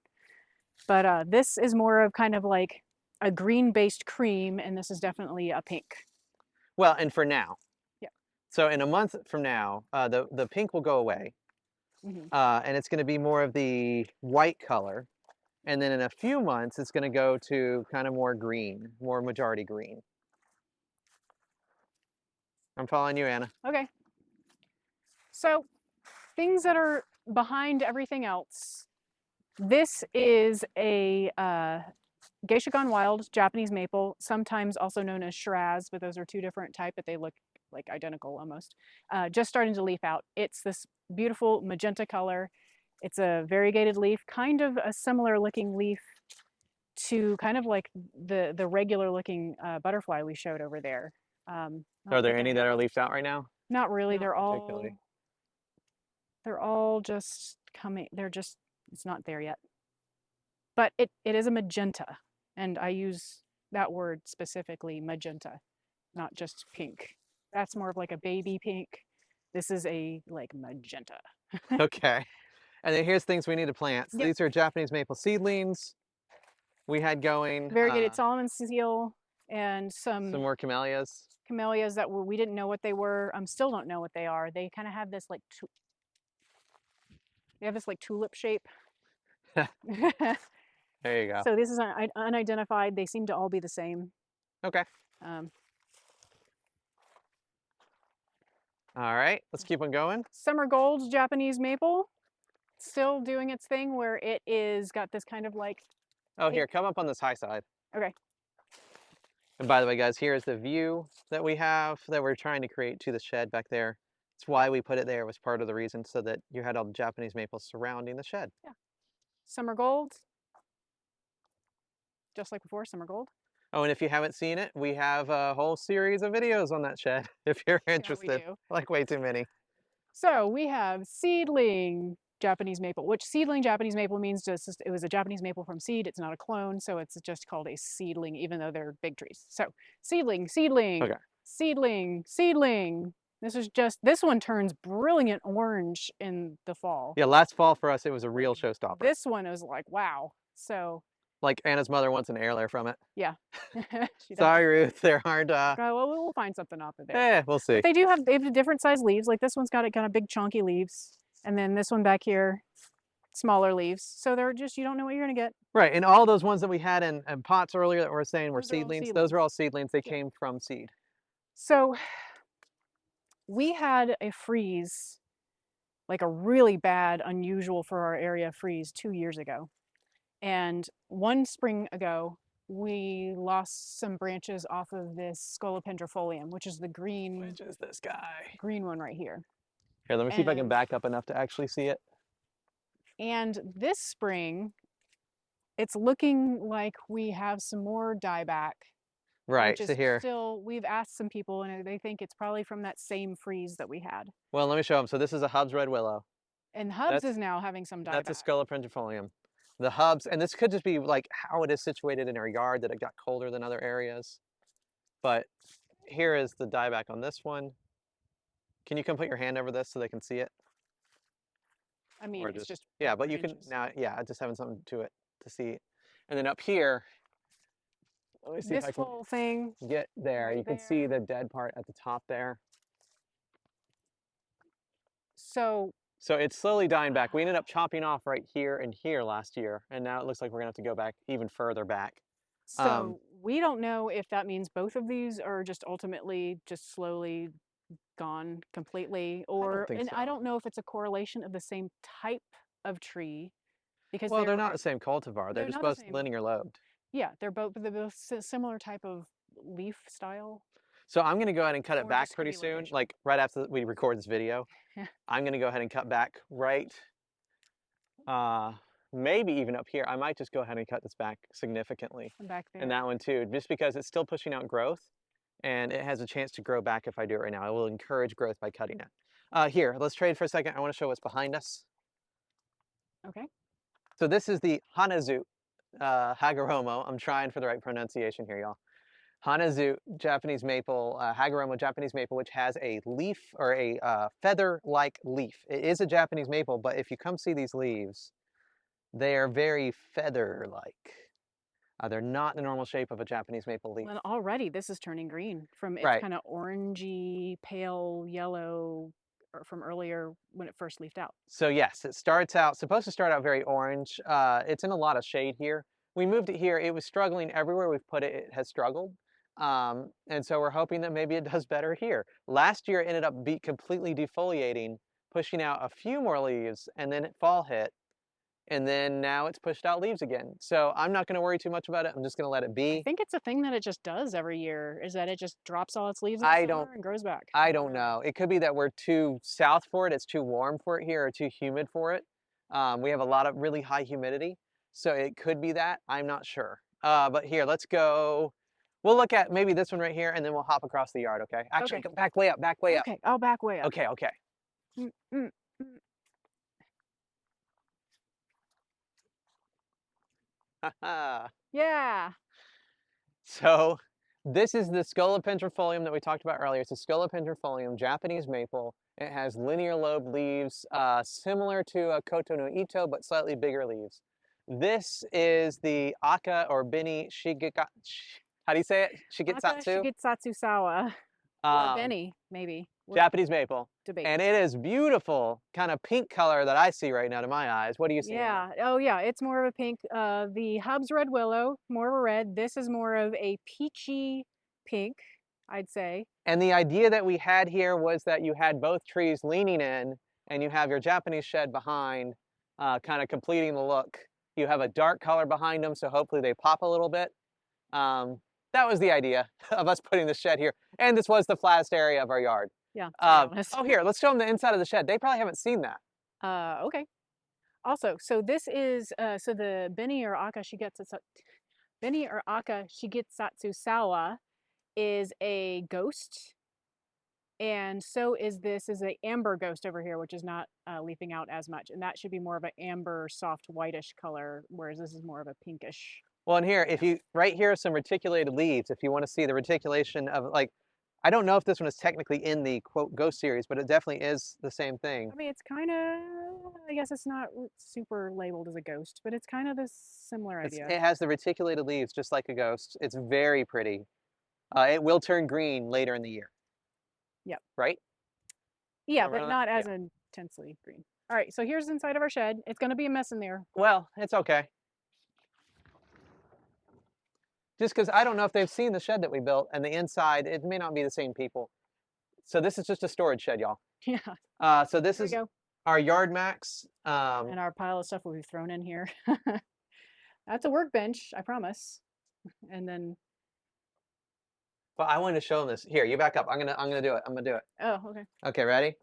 But this is more of kind of like a green-based cream, and this is definitely a pink. Well, and for now. Yeah. So in a month from now, the pink will go away. Hmm. And it's going to be more of the white color. And then in a few months, it's going to go to kind of more green, more majority green. I'm following you, Anna. Okay. So things that are behind everything else. This is a Geisha Gone Wild Japanese maple, sometimes also known as Shiraz, but those are two different type, but they look like identical almost. Just starting to leaf out. It's this beautiful magenta color. It's a variegated leaf, kind of a similar looking leaf to kind of like the regular looking butterfly we showed over there. Are Not there that they're any that are leafed out right now? not really. Not particularly. They're all just coming. They're just it's not there yet. But it is a magenta, and I use that word specifically, magenta, not just pink. That's more of like a baby pink. This is a like magenta. Okay. And then here's things we need to plant. So Yep. these are Japanese maple seedlings we had going. Variegated Solomon seal and Some some more camellias. camellias that we didn't know what they were. Still don't know what they are. They kind of have this like they have this like tulip shape. There you go. So this is unidentified. They seem to all be the same. Okay. Um, All right. Let's keep on going. Summer Gold Japanese maple, still doing its thing where it is got this kind of like Oh, pink. here, come up on this high side. Okay. And by the way, guys, here's the view that we have that we're trying to create to the shed back there. It's why we put it there, was part of the reason, so that you had all the Japanese maples surrounding the shed. Yeah. Summer Gold, just like before, Summer Gold. Oh, and if you haven't seen it, we have a whole series of videos on that shed if you're Yeah, we interested. do. Like way too many. So we have seedling Japanese maple, which seedling Japanese maple means just it was a Japanese maple from seed. It's not a clone, so it's just called a seedling, even though they're big trees. So seedling, seedling, Okay. seedling, seedling. This one turns brilliant orange in the fall. Yeah, last fall for us, it was a Like real showstopper. this one is like, wow. So Like Anna's mother wants an heirloom from it. yeah, she does. Sorry, Ruth, there aren't, Well, we'll find something off of there. we'll see. But they have different size leaves. Like this one's got kind of big chunky leaves. And then this one back here, smaller leaves. So they're just, you don't know what you're gonna get. Right, and all those ones that we had in pots earlier that we were saying were Those are all seedlings, those seedlings. are all seedlings. They Yeah. came from seed. So we had a freeze, like a really bad, unusual for our area freeze 2 years ago. And one spring ago, we lost some branches off of this Scolopendrifolium, which is the green Which is this guy. green one right here. Here, let me see if I can And back up enough to actually see it. this spring, it's looking like we have some more dieback, Right, which so is here. still, we've asked some people and they think it's probably from that same freeze that we had. Well, let me show them. So this is a Hub's red willow. And Hubs That's is now having some that's a dieback. Scolopendrifolium. The Hubs, and this could just be like how it is situated in our yard, that it got colder than other areas. But here is the dieback on this one. Can you come put your hand over this so they can see it? I mean, Or it's just, just yeah, but 4 you can inches. now, yeah, just having something to it to see. And then up here, let me see if This I can full thing get there. right You can see there. the dead part at the top there. So, So it's slowly dying back. We ended up chopping off right here and here last year, and now it looks like we're gonna have to go back even further back. Um, so we don't know if that means both of these are just ultimately just slowly gone completely, I don't or, think and I so. don't know if it's a correlation of the same type of tree because Well, they're not the same cultivar. They're they're just not the both same. linear lobed. Yeah, they're both similar type of leaf style, So I'm gonna go ahead and cut it or back just could pretty be soon, location. like right after we record this video. I'm gonna go ahead and cut back right, uh, maybe even up here. I might just go ahead and cut this back significantly. Back And there. that one too, just because it's still pushing out growth and it has a chance to grow back if I do it right now. I will encourage growth by cutting it. Here, let's trade for a second. I wanna show what's behind us. Okay. So this is the Hanazu Hagoromo. I'm trying for the right pronunciation here, y'all. Hanazu Japanese maple, Hagoromo Japanese maple, which has a leaf or a feather-like leaf. It is a Japanese maple, but if you come see these leaves, they are very feather-like. They're not the normal shape of a Japanese maple leaf. Well, already this is turning green from its Right. kind of orangey, pale yellow from earlier when it first leafed out. So yes, it starts out, supposed to start out very orange. It's in a lot of shade here. We moved it here. It was struggling everywhere we've put it. It has struggled. And so we're hoping that maybe it does better here. Last year it ended up completely defoliating, pushing out a few more leaves, and then fall hit. And then now it's pushed out leaves again. So I'm not going to worry too much about it. I'm just going to let it I be. think it's a thing that it just does every year, is that it just drops all its leaves in the I summer don't and grows back. I I don't don't know. know. It could be that we're too south for it. It's too warm for it here or too humid for it. We have a lot of really high humidity. So it could be that. I'm not sure. But here, let's go. We'll look at maybe this one right here and then we'll hop across the yard, okay? Actually, Okay. go back way up, back way up. Okay, I'll back way up. Okay, okay. Mm, mm, mm. Yeah. So this is the Scolopendrifolium that we talked about earlier. It's a Scolopendrifolium, Japanese maple. It has linear lobed leaves, similar to a Koto no Ito, but slightly bigger leaves. This is the Aka or Bini Shigeka, how do you say it? Aka Shigetsu? Shigetsu Sawa. Or Um, Benny, maybe. We'll Japanese maple. debate. And it is beautiful, kind of pink color that I see right now to my eyes. What do you see, Anna? Yeah. Oh, yeah. It's more of a pink. The Hub's red willow, more of a red. This is more of a peachy pink, I'd say. And the idea that we had here was that you had both trees leaning in and you have your Japanese shed behind, kind of completing the look. You have a dark color behind them, so hopefully they pop a little bit. That was the idea of us putting the shed here. And this was the flattest area of our yard. Yeah, to be honest. Oh, here, let's show them the inside of the shed. They probably haven't seen that. Okay. Also, so this is so the Beni or Aka Shigetsu Sawa is a ghost, and so is this is a amber ghost over here, which is not leafing out as much, and that should be more of an amber, soft, whitish color, whereas this is more of a pinkish. Well, and here, Right if now. you, right here are some reticulated leaves. If you want to see the reticulation of, like, I don't know if this one is technically in the quote ghost series, but it definitely is the same thing. I mean, it's kind of, I guess it's not super labeled as a ghost, but it's kind of this similar idea. It has the reticulated leaves just like a ghost. It's very pretty. It will turn green later in the year. Yep. Right? Yeah, Am I right but on that? not Yeah. as intensely green. All right, so here's inside of our shed. It's going to be a mess in there. Well, it's okay. Just because I don't know if they've seen the shed that we built and the inside, it may not be the same people. So this is just a storage shed, y'all. Yeah, So this there we is go. our yard max. And our pile of stuff we've thrown in here. That's a workbench, I promise. And then, But I wanted to show them this. Here, you back up. I'm gonna do it. I'm gonna do it. oh, okay. Okay, ready?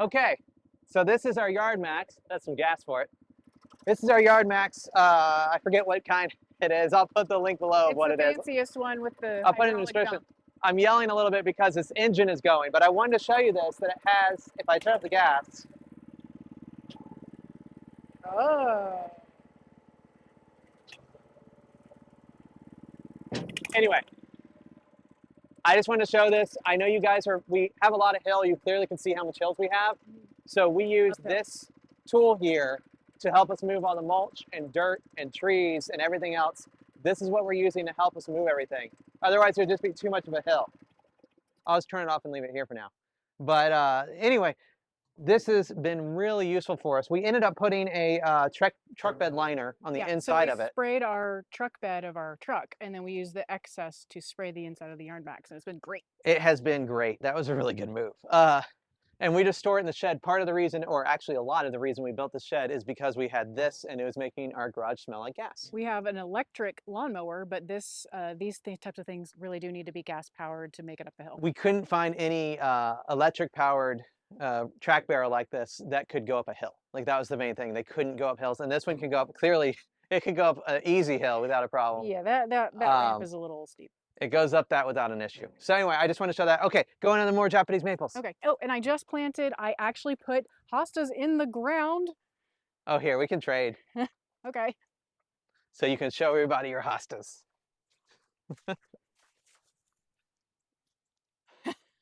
Okay, so this is our yard max. That's some gas for it. This is our yard max. I forget what kind it is. I'll put the link below of It's what the it is. fanciest one with the I'll put it in the hydraulic description. dump. I'm yelling a little bit because this engine is going, but I wanted to show you this, that it has, if I turn up the gas. Oh. Anyway, I just wanted to show this. I know you guys we have a lot of hill. You clearly can see how much hills we have. So we use Uphill. this tool here to help us move all the mulch and dirt and trees and everything else. This is what we're using to help us move everything. Otherwise, it would just be too much of a hill. I'll just turn it off and leave it here for now. But anyway, this has been really useful for us. We ended up putting a truck bed liner on the inside of So we it. sprayed our truck bed of our truck, and then we used the excess to spray the inside of the yarn max, and it's been great. It has been great. That was a really good move. And we just store it in the shed. Part of the reason, or actually a lot of the reason we built the shed is because we had this and it was making our garage smell like gas. We have an electric lawnmower, but these types of things really do need to be gas powered to make it up the hill. We couldn't find any electric powered track barrel like this that could go up a hill. Like that was the main thing. They couldn't go up hills, and this one can go up, clearly it could go up an easy hill without a problem. Yeah, that ramp is a little steep. It goes up that without an issue. So anyway, I just want to show that. Okay, going on to more Japanese maples. Okay. Oh, and I actually put hostas in the ground. Oh, here, we can trade. Okay. So you can show everybody your hostas. I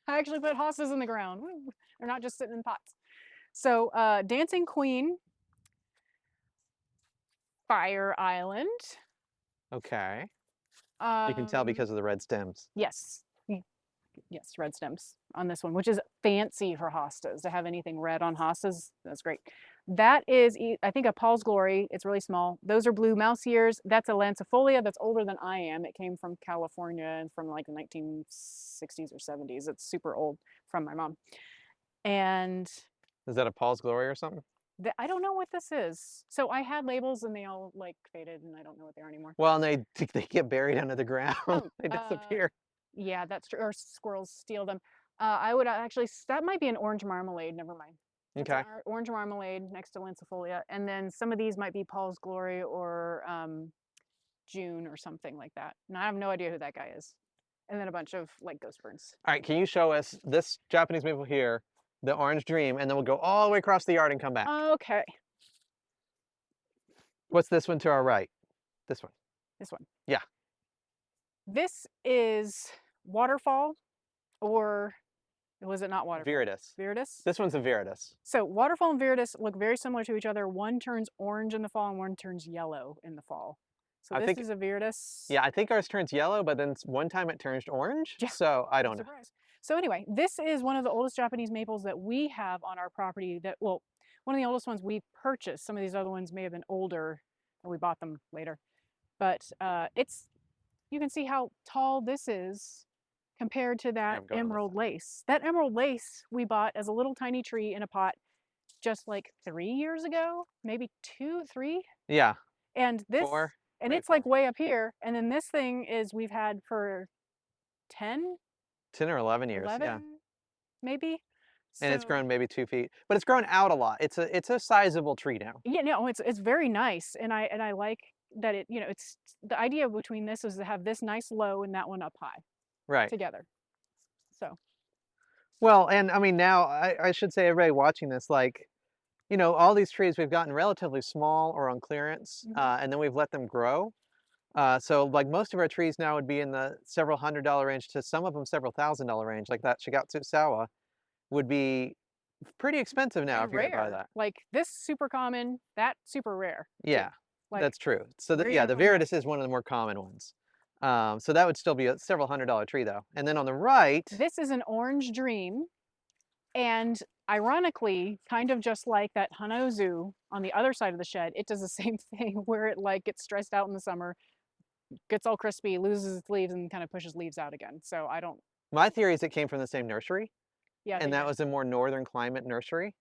actually put hostas in the ground. Woo. They're not just sitting in pots. So Dancing Queen, Fire Island. Okay. You can tell because of the red stems. Yes. Yes, red stems on this one, which is fancy for hostas. To have anything red on hostas, that's great. That is, I think, a Paul's Glory. It's really small. Those are blue mouse ears. That's a lancifolia that's older than I am. It came from California from like the 1960s or 70s. It's super old from my mom. And is that a Paul's Glory or something? I don't know what this is. So I had labels and they all like faded and I don't know what they are anymore. Well, and they get buried under the ground. They disappear. Yeah, that's true. Or squirrels steal them. I would actually, that might be an orange marmalade. Never mind. Okay. Orange marmalade next to lancifolia. And then some of these might be Paul's Glory or June or something like that. And I have no idea who that guy is. And then a bunch of like ghost ferns. All right, can you show us this Japanese maple here, the Orange Dream, and then we'll go all the way across the yard and come back. Okay. What's this one to our right? This one. This one. Yeah. This is Waterfall, or was it not Waterfall? Viridis. Viridis? This one's a Viridis. So Waterfall and Viridis look very similar to each other. One turns orange in the fall and one turns yellow in the fall. So this is a Viridis. Yeah, I think ours turns yellow, but then one time it turns orange. Yeah. So I don't know. So anyway, this is one of the oldest Japanese maples that we have on our property that, well, one of the oldest ones we purchased. Some of these other ones may have been older and we bought them later. But you can see how tall this is compared to that emerald lace. That emerald lace we bought as a little tiny tree in a pot just like 3 years ago, maybe 2, 3. Yeah. And this, 4. and it's like way up here. And then this thing is we've had for 10 or 11 years. 11, yeah. Maybe. And it's grown maybe 2 feet, but it's grown out a lot. It's a sizable tree now. Yeah, no, it's very nice, and I like that it, you know, it's the idea between this is to have this nice low and that one up high, right, together. So. Well, and I mean now I should say everybody watching this, like, you know, all these trees we've gotten relatively small or on clearance, and then we've let them grow. So like most of our trees now would be in the several $100 range to some of them several $1,000 range, like that Shigatsu Sawa would be pretty expensive now if you're gonna buy that. Like this super common, that super rare. Yeah, like, that's true. So the Viridis is one of the more common ones. So that would still be a several $100 tree though. And then on the right, this is an Orange Dream, and ironically, kind of just like that Hanozu on the other side of the shed, it does the same thing where it like gets stressed out in the summer, gets all crispy, loses its leaves, and kind of pushes leaves out again. So I don't. My theory is it came from the same nursery. Yeah, and that was a more northern climate nursery,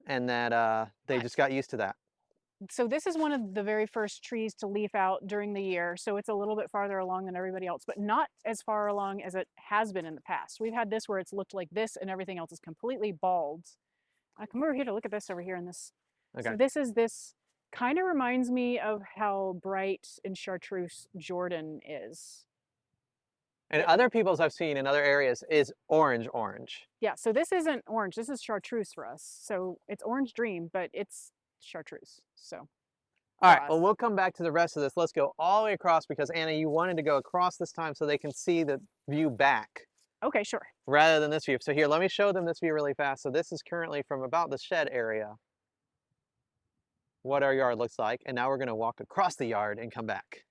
and that they just got used to that. so this is one of the very first trees to leaf out during the year. So it's a little bit farther along than everybody else, but not as far along as it has been in the past. We've had this where it's looked like this and everything else is completely bald. Come over here to look at this over here in this. Okay. So this kind of reminds me of how bright and chartreuse Jordan is. And other people's I've seen in other areas is orange orange. Yeah, so this isn't orange. This is chartreuse for us. So it's orange dream, but it's chartreuse. So All for right, well, us. we'll come back to the rest of this. Let's go all the way across because Anna, you wanted to go across this time so they can see the view back Okay, sure. rather than this view. So here, let me show them this view really fast. So this is currently from about the shed area, what our yard looks like. And now we're gonna walk across the yard and come back.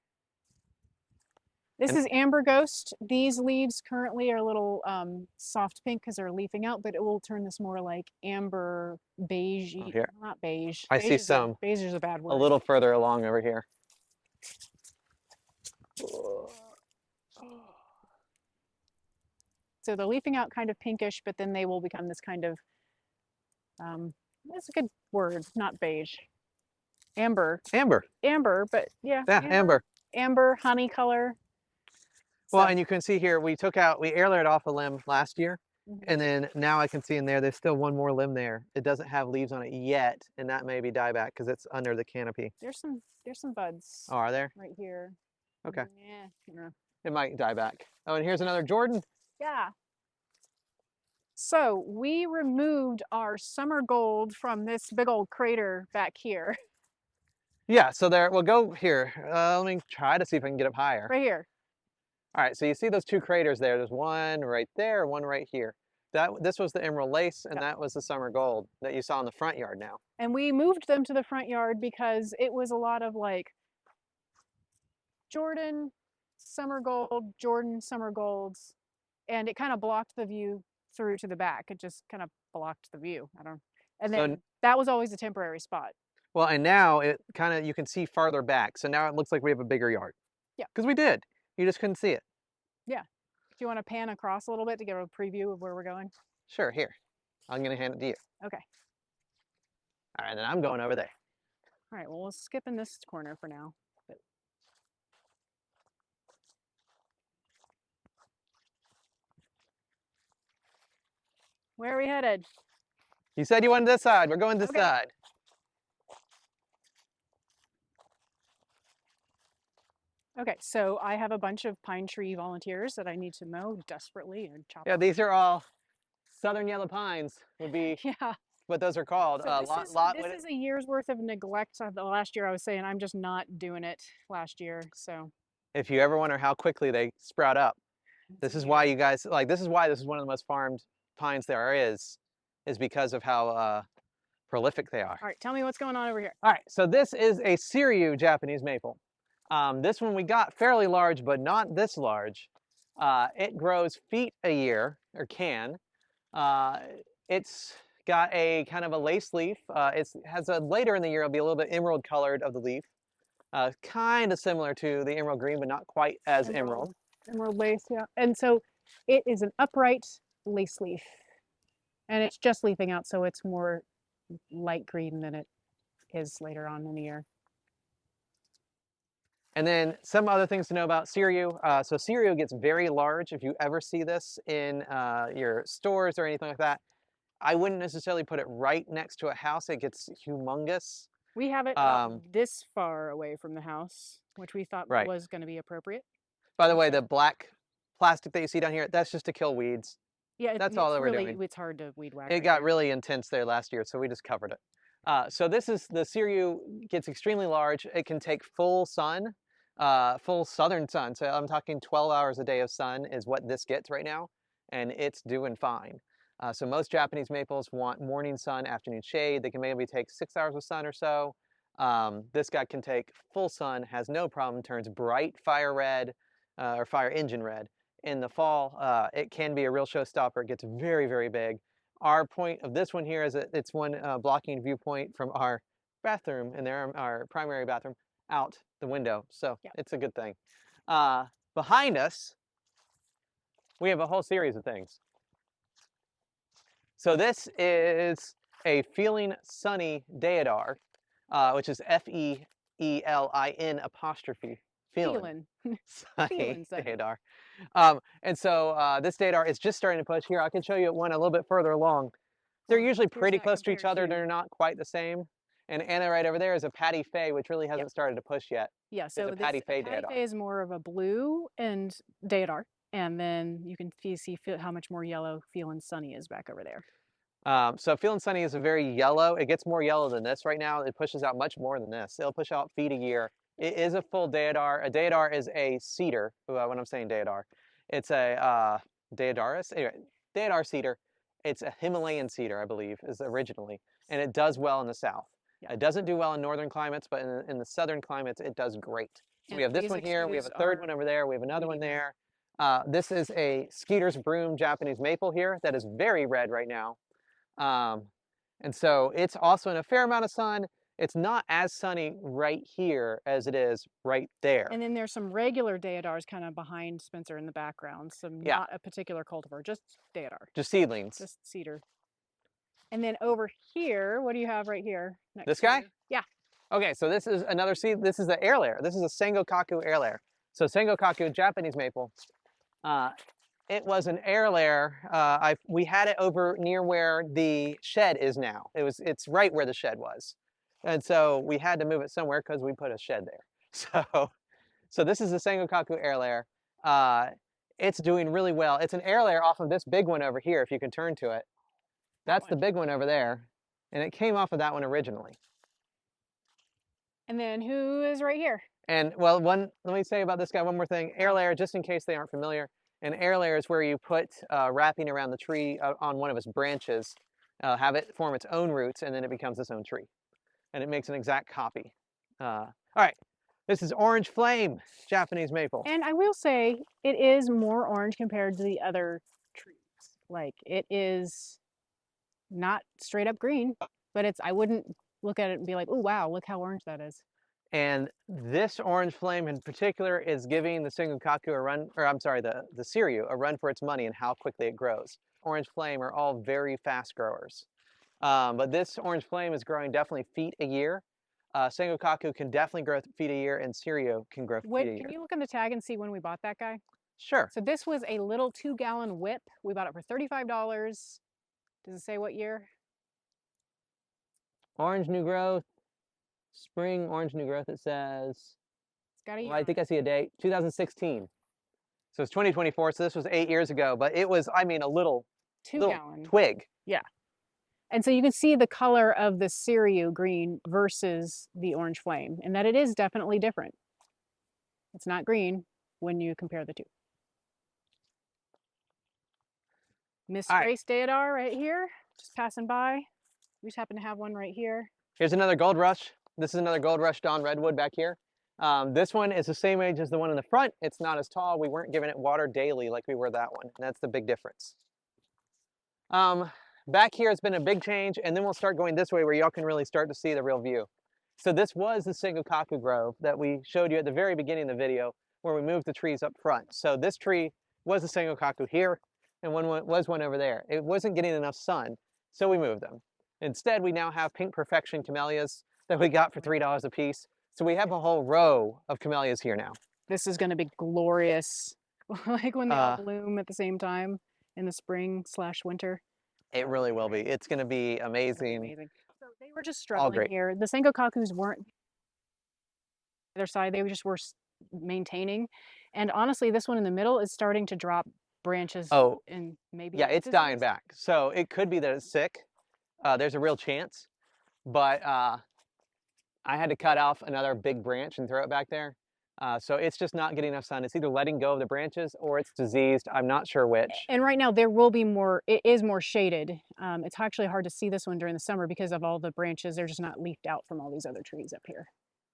This And is amber ghost. These leaves currently are a little soft pink because they're leafing out, but it will turn this more like amber beige. oh, here, Not beige. I see some Beige is a bad a word. little further along over here. So they're leafing out kind of pinkish, but then they will become this kind of that's a good word, not beige. Amber. Amber. Amber, but yeah, Yeah, amber. Amber, honey color. Well, So, and you can see here, we air layered off a limb last year. And then now I can see in there's still one more limb there. It doesn't have leaves on it yet, and that may be dieback because it's under the canopy. there's some buds Oh, are there? right here. Okay. Yeah. It might die back. Oh, and here's another Jordan. Yeah. So we removed our summer gold from this big old crater back here. Yeah, so there, we'll go here. Let me try to see if I can get up higher. Right here. All right, so you see those two craters there. There's one right there, one right here. This was the emerald lace, and that was the summer gold that you saw in the front yard now. And we moved them to the front yard because it was a lot of like Jordan, summer gold, Jordan, summer golds, and it kind of blocked the view through to the back. It just kind of blocked the view. I don't. And So, then that was always a temporary spot. well, and now it kind of, you can see farther back. So now it looks like we have a bigger yard. Yeah. Because we did. You just couldn't see it. Yeah. Do you want to pan across a little bit to get a preview of where we're going? Sure, here. I'm going to hand it to you. Okay. All right, then I'm going over there. All right. Well, we'll skip in this corner for now. But... Where are we headed? You said you wanted this side. We're going this Okay. side. Okay, so I have a bunch of pine tree volunteers that I need to mow desperately and chop Yeah, off. these are all southern yellow pines would be Yeah. what those are called. So this is a year's worth of neglect. The last year I was saying I'm just not doing it last year. So if you ever wonder how quickly they sprout up, this is why you guys, like, this is why this is one of the most farmed pines there is because of how prolific they are. All right, tell me what's going on over here. All right, so this is a Siryu Japanese maple. This one we got fairly large, but not this large. It grows feet a year, or can. It's got a kind of a lace leaf. It has a later in the year, it'll be a little bit emerald colored of the leaf. Kind of similar to the emerald green, but not quite as emerald. Emerald lace, yeah. And so it is an upright lace leaf. And it's just leafing out, so it's more light green than it is later on in the year. And then some other things to know about Siryu. So Siryu gets very large. If you ever see this in your stores or anything like that, I wouldn't necessarily put it right next to a house. It gets humongous. We have it this far away from the house, which we thought was going to be appropriate. By the way, the black plastic that you see down here, that's just to kill weeds. Yeah, that's all that we're doing. It's hard to weed whack. It got really intense there last year, so we just covered it. So this is, the Siryu gets extremely large. It can take full sun, full southern sun. So I'm talking 12 hours a day of sun is what this gets right now, and it's doing fine. So most Japanese maples want morning sun, afternoon shade. They can maybe take 6 hours of sun or so. This guy can take full sun, has no problem, turns bright fire red or fire engine red. In the fall, it can be a real showstopper. It gets very, very big. Our point of this one here is that it's one blocking viewpoint from our bathroom, and there our primary bathroom, out the window. So it's a good thing. Behind us, we have a whole series of things. So this is a Feeling Sunny Deodar. which is F-E-E-L-I-N apostrophe, Felin. Feeling. Sunny Feeling sunny. deodar. And so this deodar is just starting to push here. I can show you one a little bit further along. They're Well, usually here's pretty that close to each compared other. to, They're not quite the same. And Anna right over there is a Patty Fay, which really yep. hasn't started to push yet. Yeah, It's so a this Patty Fay Patty deodar. Fay is more of a blue and deodar. And then you can see how much more yellow Feeling Sunny is back over there. So Feeling Sunny is a very yellow. It gets more yellow than this right now. It pushes out much more than this. It'll push out feet a year. It is a full deodar. A deodar is a cedar. When I'm saying deodar, it's a deodaris. Anyway, deodar cedar. It's a Himalayan cedar, I believe, is originally, and it does well in the south. Yeah. It doesn't do well in northern climates, but in the southern climates, it does great. So we have this one here. We have a third one over there. We have another one there. This is a Skeeter's Broom Japanese maple here that is very red right now. And so it's also in a fair amount of sun. It's not as sunny right here as it is right there. And then there's some regular deodars kind of behind Spencer in the background. Some Yeah. not a particular cultivar, just deodar. Just seedlings. Just cedar. And then over here, what do you have right here? This guy? Yeah. Okay, so this is another seed. This is the air layer. This is a Sengokaku air layer. So Sengokaku, Japanese maple. It was an air layer. We had it over near where the shed is now. It's right where the shed was. And so we had to move it somewhere because we put a shed there. So this is the Sengokaku air layer. It's doing really well. It's an air layer off of this big one over here, if you can turn to it. That's the big one over there. And it came off of that one originally. And then who is right here? And well, let me say about this guy one more thing. Air layer, just in case they aren't familiar. An air layer is where you put wrapping around the tree on one of its branches, have it form its own roots, and then it becomes its own tree. And it makes an exact copy. All right, this is Orange Flame, Japanese maple. And I will say it is more orange compared to the other trees. Like it is not straight up green, but I wouldn't look at it and be like, oh wow, look how orange that is. And this Orange Flame in particular is giving the Sengokaku a run, or I'm sorry, the Siryu a run for its money and how quickly it grows. Orange Flame are all very fast growers. But this Orange Flame is growing definitely feet a year. Sengokaku can definitely grow feet a year, and Siryu can grow feet a year. Can you look on the tag and see when we bought that guy? Sure. So this was a little 2-gallon whip. We bought it for $35. Does it say what year? Orange new growth. Spring orange new growth, it says. It's got a year. Well, I think I see a date, 2016. So it's 2024, so this was 8 years ago, but it was, I mean, a little 2-gallon twig. Yeah. And so you can see the color of the Siryu green versus the Orange Flame, and that it is definitely different. It's not green when you compare the two. Miss Grace Deodar right here, just passing by. We just happen to have one right here. Here's another Gold Rush. This is another Gold Rush Dawn Redwood back here. This one is the same age as the one in the front. It's not as tall. We weren't giving it water daily like we were that one. And that's the big difference. Back here has been a big change, and then we'll start going this way where y'all can really start to see the real view. So this was the Sengokaku Grove that we showed you at the very beginning of the video where we moved the trees up front. So this tree was the Sengokaku here, and one was one over there. It wasn't getting enough sun, so we moved them. Instead, we now have Pink Perfection camellias that we got for $3 a piece. So we have a whole row of camellias here now. This is going to be glorious, like when they all bloom at the same time in the spring/winter. It really will be. It's going to be amazing. So they were just struggling here. The Sengokakus weren't their side. They just were maintaining. And honestly, this one in the middle is starting to drop branches. Oh, and maybe yeah, it's dying back. So it could be that it's sick. There's a real chance. But I had to cut off another big branch and throw it back there. So it's just not getting enough sun. It's either letting go of the branches or it's diseased. I'm not sure which. And right now there will be more, it is more shaded. It's actually hard to see this one during the summer because of all the branches. They're just not leafed out from all these other trees up here.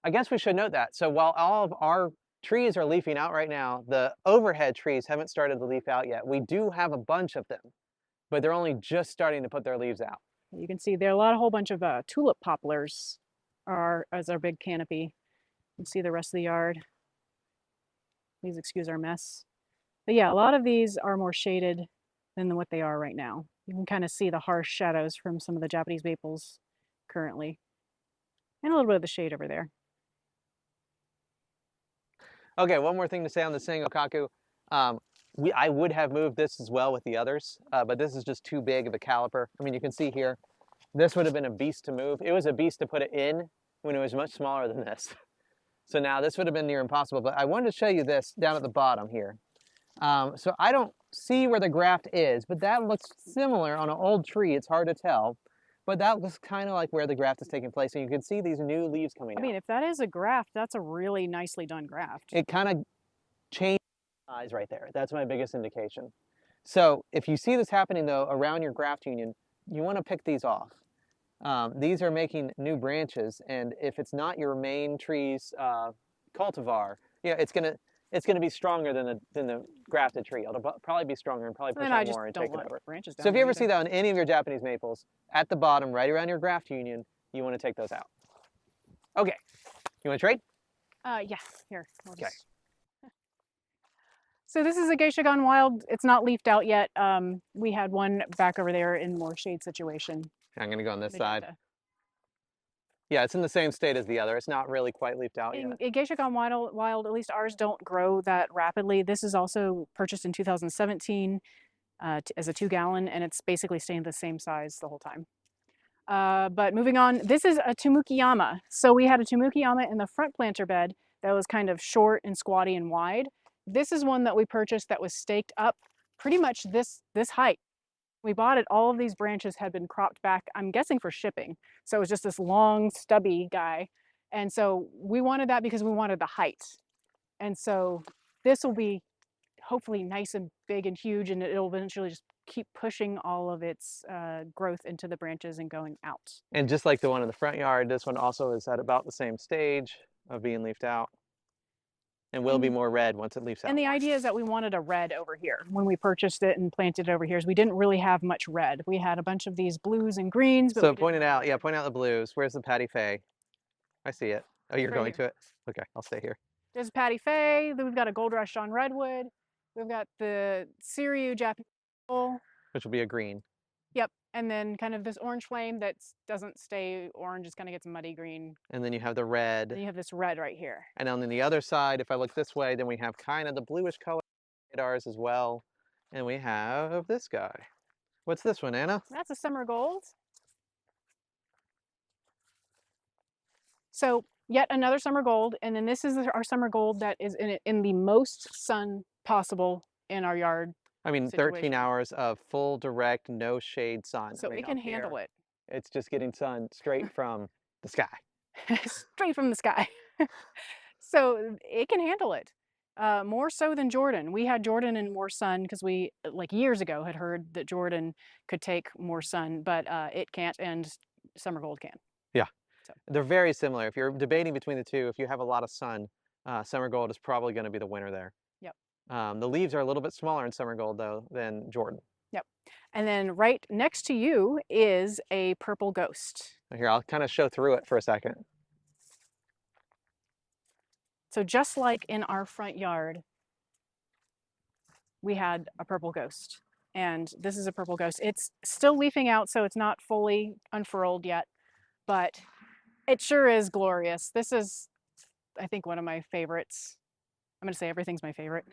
I guess we should note that. So while all of our trees are leafing out right now, the overhead trees haven't started to leaf out yet. We do have a bunch of them, but they're only just starting to put their leaves out. You can see there are a whole bunch of tulip poplars as our big canopy. You can see the rest of the yard. Please excuse our mess. But yeah, a lot of these are more shaded than what they are right now. You can kind of see the harsh shadows from some of the Japanese maples currently. And a little bit of the shade over there. Okay, one more thing to say on the Sengokaku. Um, I would have moved this as well with the others, but this is just too big of a caliper. I mean, you can see here, this would have been a beast to move. It was a beast to put it in when it was much smaller than this. So now this would have been near impossible, but I wanted to show you this down at the bottom here. So I don't see where the graft is, but that looks similar on an old tree. It's hard to tell, but that looks kind of like where the graft is taking place. And you can see these new leaves coming I out. mean, if that is a graft, that's a really nicely done graft. It kind of changed size right there. That's my biggest indication. So if you see this happening though around your graft union, you want to pick these off. These are making new branches, and if it's not your main tree's cultivar, yeah, it's gonna be stronger than the grafted tree. It'll probably be stronger and probably So push then I out just more and don't take it want over. branches down So if you there ever see either. that on any of your Japanese maples, at the bottom, right around your graft union, you want to take those out. Okay, you want to trade? Yeah, here. Okay. So this is a geisha gone wild. It's not leafed out yet. We had one back over there in more shade situation. I'm gonna go on this side. Magenta. Yeah, it's in the same state as the other. It's not really quite leafed out yet. In geisha gone wild, at least ours don't grow that rapidly. This is also purchased in 2017 as a 2-gallon, and it's basically staying the same size the whole time. But moving on, this is a Tumukiyama. So we had a Tumukiyama in the front planter bed that was kind of short and squatty and wide. This is one that we purchased that was staked up pretty much this height. We bought it, all of these branches had been cropped back, I'm guessing for shipping. So it was just this long, stubby guy. And so we wanted that because we wanted the height. And so this will be hopefully nice and big and huge, and it'll eventually just keep pushing all of its growth into the branches and going out. And just like the one in the front yard, this one also is at about the same stage of being leafed out and will be more red once it leaves out. And the idea is that we wanted a red over here when we purchased it and planted it over here. Is we didn't really have much red. We had a bunch of these blues and greens, but So point it out, yeah, point out the blues. Where's the Patty Faye? I see it. Oh, you're right going here. to it? Okay, I'll stay here. There's Patty Faye. Then we've got a gold rush on redwood. We've got the Siryu Japanese maple. Which will be a green. Yep. And then kind of this orange flame that doesn't stay orange, just kind of gets muddy green. And then you have the red. And you have this red right here. And on the other side, if I look this way, then we have kind of the bluish color in ours as well. And we have this guy. What's this one, Anna? That's a summer gold. So yet another summer gold, and then this is our summer gold that is in the most sun possible in our yard. I mean, situation. 13 hours of full direct, no shade sun. So I mean, it can handle it. It's just getting sun straight from the sky. Straight from the sky. So it can handle it. More so than Jordan. We had Jordan in more sun because we, like years ago, had heard that Jordan could take more sun, but it can't, and summer gold can. Yeah, so they're very similar. If you're debating between the two, if you have a lot of sun, summer gold is probably going to be the winner there. Yep. The leaves are a little bit smaller in summer gold though than Jordan. Yep. And then right next to you is a purple ghost. Here, I'll kind of show through it for a second. So just like in our front yard, we had a purple ghost. And this is a purple ghost. It's still leafing out, so it's not fully unfurled yet, but it sure is glorious. This is, I think, one of my favorites. I'm going to say everything's my favorite.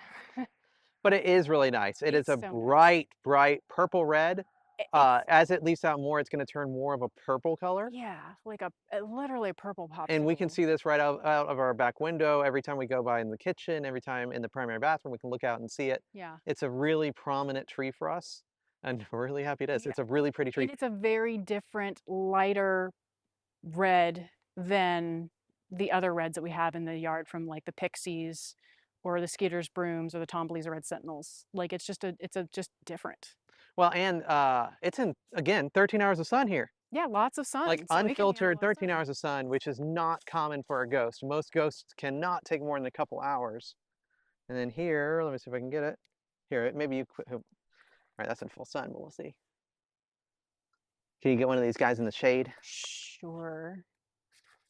But it is really nice. It's a so bright, bright purple red. As it leaves out more, it's going to turn more of a purple color. Yeah, like literally a purple pop. And we can see this right out of our back window every time we go by in the kitchen, every time in the primary bathroom, we can look out and see it. Yeah. It's a really prominent tree for us, and we're really happy it is. Yeah. It's a really pretty tree. And it's a very different, lighter red than the other reds that we have in the yard, from like the pixies or the Skeeter's brooms or the Tombleys or red sentinels. Like it's just just different. Well, and it's in, again, 13 hours of sun here. Yeah, lots of sun. Like so unfiltered 13 hours of sun, which is not common for a ghost. Most ghosts cannot take more than a couple hours. And then here, let me see if I can get it. Here, maybe you quit. All right, that's in full sun, but we'll see. Can you get one of these guys in the shade? Sure.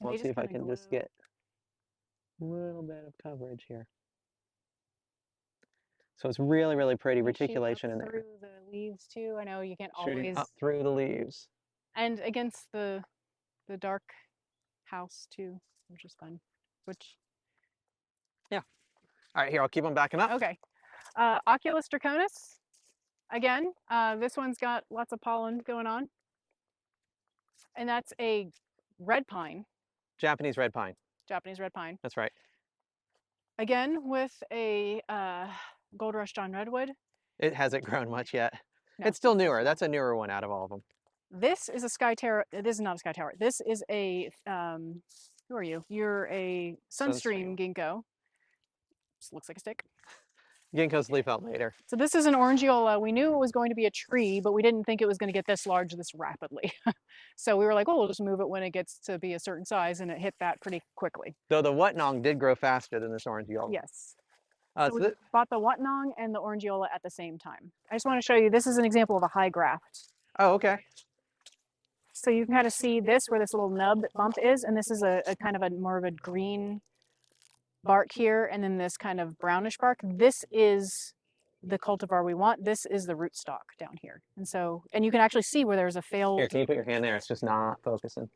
We'll see if I can just get a little bit of coverage here. So it's really, really pretty reticulation in there. Through the leaves too. I know you can't Shooting always up through the leaves. and against the dark house too, which is fun. Which, Yeah. All right, here, I'll keep on backing up. okay. Oculus draconis. Again, this one's got lots of pollen going on. And that's a red pine, Japanese red pine. Japanese red pine. That's right. Again, with a gold rush John redwood. It hasn't grown much yet. No, It's still newer. That's a newer one out of all of them. this is a sky tower. This is not a sky tower. This is a, who are you? You're a sunstream ginkgo. Just looks like a stick. Ginkgos leaf out later. So this is an orangeola. We knew it was going to be a tree, but we didn't think it was going to get this large this rapidly. So we were like, oh, we'll just move it when it gets to be a certain size, and it hit that pretty quickly. Though the Whatnong did grow faster than this orangeola. Yes. So So we bought the Whatnong and the orangeola at the same time. I just want to show you, this is an example of a high graft. oh, okay. So you can kind of see this, where this little nub bump is, and this is a kind of a more of a green bark here, and then this kind of brownish bark. This is the cultivar we want. This is the rootstock down here. And so, and you can actually see where there's a failed... Here, can you put your hand there? It's just not focusing.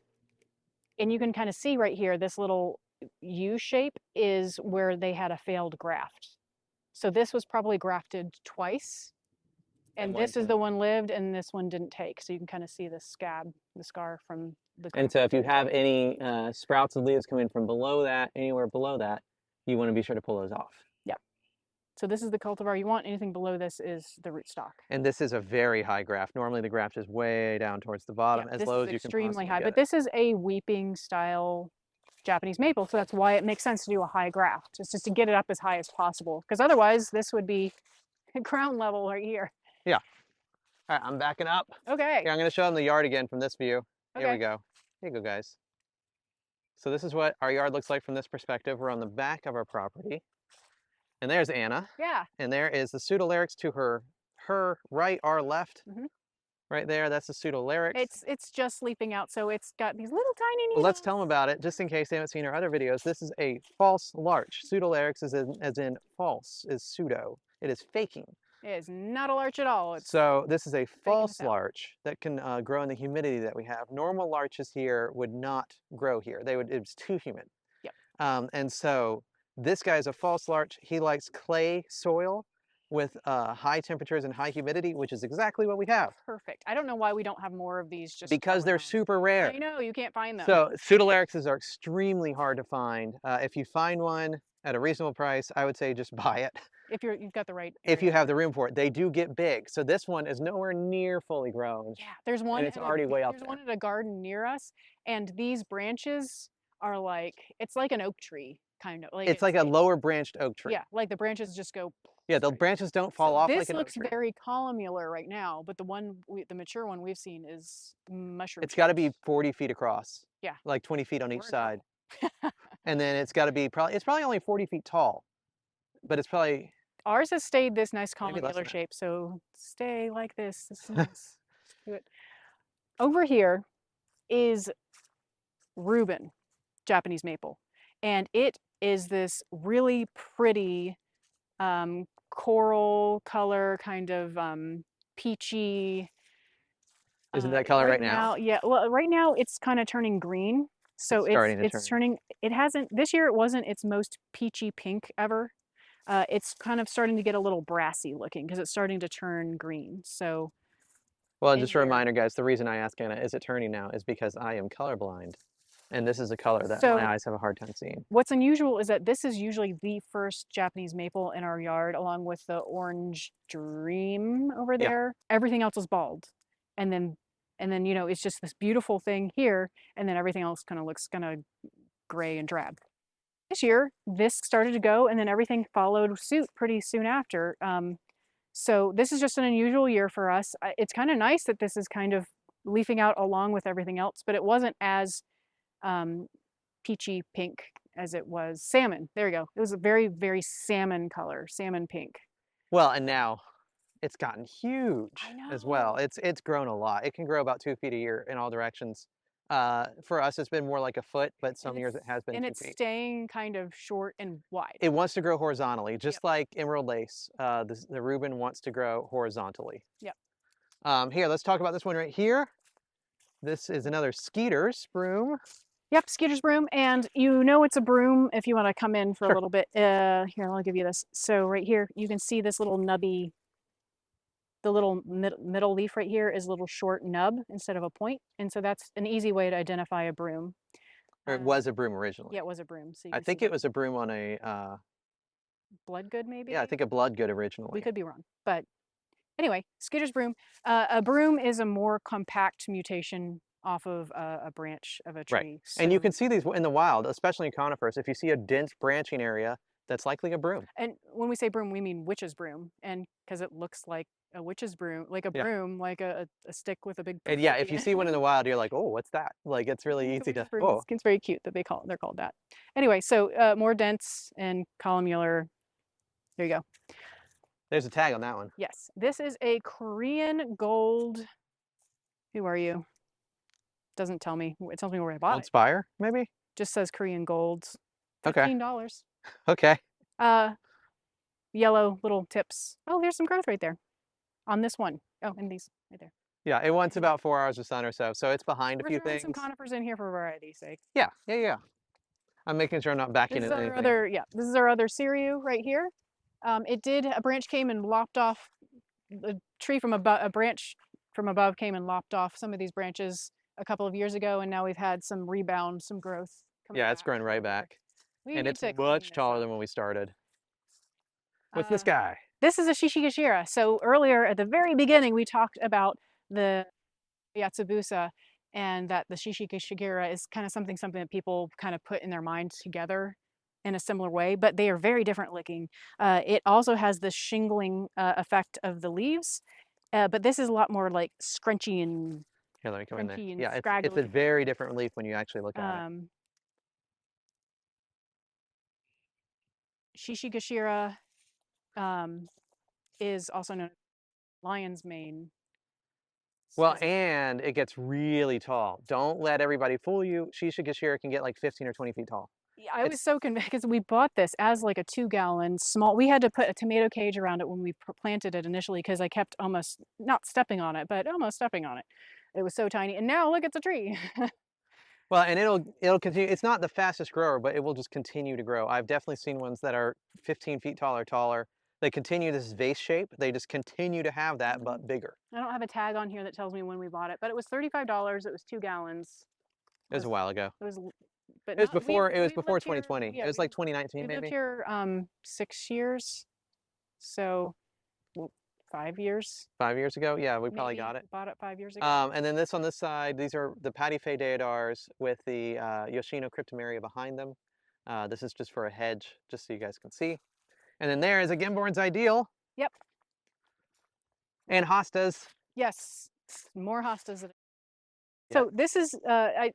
And you can kind of see right here, this little U shape is where they had a failed graft. So this was probably grafted twice. And this is the one lived, and this one didn't take. So you can kind of see the scab, the scar from the... And so if you have any sprouts of leaves coming from below that, anywhere below that, you want to be sure to pull those off. Yeah. So this is the cultivar you want. Anything below this is the rootstock. And this is a very high graft. Normally the graft is way down towards the bottom, Yeah, as low as you can possibly extremely high, get but it. this is a weeping style Japanese maple, so that's why it makes sense to do a high graft. It's just to get it up as high as possible, because otherwise this would be ground level right here. Yeah. All right, I'm backing up. Okay. Here, I'm going to show them the yard again from this view. Okay. Here we go. Here you go, guys. So this is what our yard looks like from this perspective. We're on the back of our property. And there's Anna. Yeah. And there is the pseudolarix to her right, our left. Mm-hmm. Right there, that's the pseudolarix. It's just leafing out, so it's got these little tiny needles. Well, let's tell them about it, just in case they haven't seen our other videos. This is a false larch. Pseudolarix is as in false, is pseudo. It is faking. It is not a larch at all. So this is a false larch that can grow in the humidity that we have. Normal larches here would not grow here. It's too humid. Yep. And so this guy is a false larch. He likes clay soil with high temperatures and high humidity, which is exactly what we have. Perfect. I don't know why we don't have more of these. Just because they're super rare. I know, you can't find them. So pseudolarixes are extremely hard to find. If you find one at a reasonable price, I would say just buy it. If you've got the right area. If you have the room for it. They do get big. So this one is nowhere near fully grown. Yeah, there's one. And it's already way up there. There's one at a garden near us, and these branches are like, it's like an oak tree, kind of. Like it's like a lower branched oak tree. Yeah, like the branches just go. Yeah, the branches don't fall off like an oak tree. This looks very columnar right now, but the mature one we've seen is mushroom. It's got to be 40 feet across. Yeah. Like 20 feet on each side. And then it's got to be it's probably only 40 feet tall, but it's probably... Ours has stayed this nice columnar shape, so stay like this. This is nice. Do it. Over here is Reuben, Japanese maple, and it is this really pretty coral color, kind of peachy. Isn't that color right now? Yeah, well, right now it's kind of turning green. So it's turning, it hasn't, this year it wasn't its most peachy pink ever. It's kind of starting to get a little brassy looking because it's starting to turn green. So, well, just a reminder, guys, the reason I ask Anna, is it turning now, is because I am colorblind. And this is a color that my eyes have a hard time seeing. What's unusual is that this is usually the first Japanese maple in our yard, along with the orange dream over there. Yeah. Everything else is bald. And then, you know, it's just this beautiful thing here. And then everything else kind of looks kind of gray and drab. This year, this started to go, and then everything followed suit pretty soon after. So this is just an unusual year for us. It's kind of nice that this is kind of leafing out along with everything else, but it wasn't as peachy pink as it was salmon. There you go. It was a very, very salmon color, salmon pink. Well, and now it's gotten huge as well. It's grown a lot. It can grow about 2 feet a year in all directions. For us, it's been more like a foot, but some years it has been 2 feet. And it's staying kind of short and wide. It wants to grow horizontally, just like emerald lace. The Reuben wants to grow horizontally. Yep. Here, let's talk about this one right here. This is another skeeter spruce. Yep, Skeeter's broom, and you know it's a broom if you want to come in for a Sure. little bit. Here, I'll give you this. So right here, you can see this little nubby, the little middle leaf right here is a little short nub instead of a point, and so that's an easy way to identify a broom. Or it Uh, was a broom yeah, originally. it was a broom, so you I can see think the it was a broom on a, blood good yeah, I maybe. think a blood good We originally. could be wrong, but anyway, Skeeter's broom. A broom is a more compact mutation off of a branch of a Right. tree. And you So can see these in the wild, especially in conifers. If you see a dense branching area, that's likely a broom. and when we say broom, we mean witch's broom, and because it looks like a witch's broom, like a Yeah. broom, like a stick with a big And yeah, pointy if you end. see one in the wild, you're like, oh, what's that? Like, it's really It's a easy to, witch's broom. oh, It's very cute that they're called that. Anyway, so more dense and columnar. There you go. there's a tag on that one. Yes, this is a Korean gold. Who are you? Doesn't tell me. It tells me where I bought Old it. Spire, maybe? Just says Korean golds. Okay. $15. Okay. Uh, yellow little tips. Oh, there's some growth right there on this one. Oh, and these right there. Yeah, it wants And about 4 hours of sun or so. So it's behind a we're few throwing some things. conifers in here for variety's sake. Yeah, yeah, yeah. I'm making sure I'm not backing This is into our anything. other, yeah, this is our other Siriu right here. A branch came and lopped off the tree from above, a branch from above came and lopped off some of these branches a couple of years ago, and now we've had some rebound, some growth coming Yeah, it's back growing from right there. back. We And need it's to clean much this taller up. than when we started. What's this Uh, guy? this is a Shishigashira. So earlier at the very beginning, we talked about the Yatsubusa and that the Shishigashira is kind of something that people kind of put in their minds together in a similar way, but they are very different looking. It also has the shingling effect of the leaves, but this is a lot more like Here, let me come in there. scrunchy and Yeah, it's a scraggly. very different leaf when you actually look at it. Um, Shishigashira um, is also known as lion's mane. Well, As and it gets really tall. Don't let everybody fool you. Shisha Gashira can get like 15 or 20 feet tall. Yeah, I was It's, so convinced because we bought this as like a 2-gallon small. We had to put a tomato cage around it when we planted it initially because I kept almost not stepping on it, but almost stepping on it. It was so tiny. And now look, it's a tree. well, and it'll continue. It's not the fastest grower, but it will just continue to grow. I've definitely seen ones that are 15 feet tall or taller. They continue this vase shape. They just continue to have that, but bigger. I don't have a tag on here that tells me when we bought it, but it was $35. It was 2 gallons. It was a while ago. It was, but It was not before it was we've before lived here. 2020. Yeah, It was like 2019 we've lived maybe. here 6 years, so well, 5 years 5 years ago. Yeah, we probably maybe. got it. Bought it 5 years ago. And then this on this side, these are the Patiphae deodars with the Yoshino cryptomeria behind them. This is just for a hedge, just so you guys can see. And then there is a Gimborn's Ideal Yep. and Hostas. Yes. More hostas. Yeah. So this is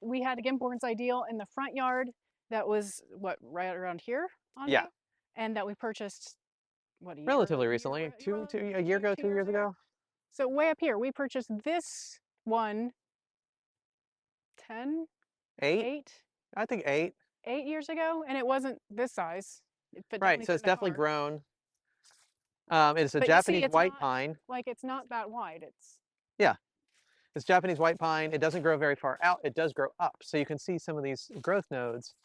we had a Gimborn's Ideal in the front yard that was what right around here on Yeah. me, and that we purchased what Relatively recently, a year ago, 2 years ago. So way up here, we purchased this one 10, Eight? 8, I think 8. 8 years ago, and it wasn't this size. It Right, definitely so fit it's in the definitely car. grown. It's a But you see, Japanese white pine. it's not that wide. It's Yeah, it's Japanese white pine. It doesn't grow very far out. It does grow up. So you can see some of these growth nodes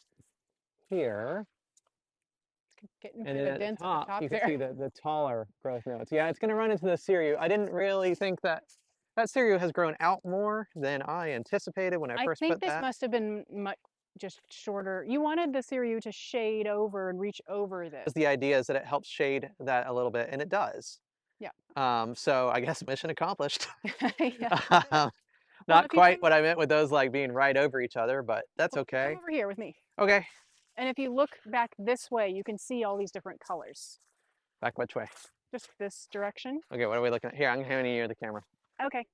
here. getting And through then the at the dents at the top, top you can there. see the taller growth nodes. Yeah, it's going to run into the Siriu. I didn't really think that Siriu has grown out more than I anticipated when I I first think put this that. must have been much just shorter. You wanted the Siriu to shade over and reach over this. Because the idea is that it helps shade that a little bit, and it does. Yeah. So I guess mission accomplished. Yeah. Um, Well, Not if you come quite what I meant with those like being right over each other, but that's come okay. over here with me. Okay, And if you look back this way, you can see all these different colors. back which way? Just this direction. Okay, what are we looking at? Here, I'm handing you the camera. Okay.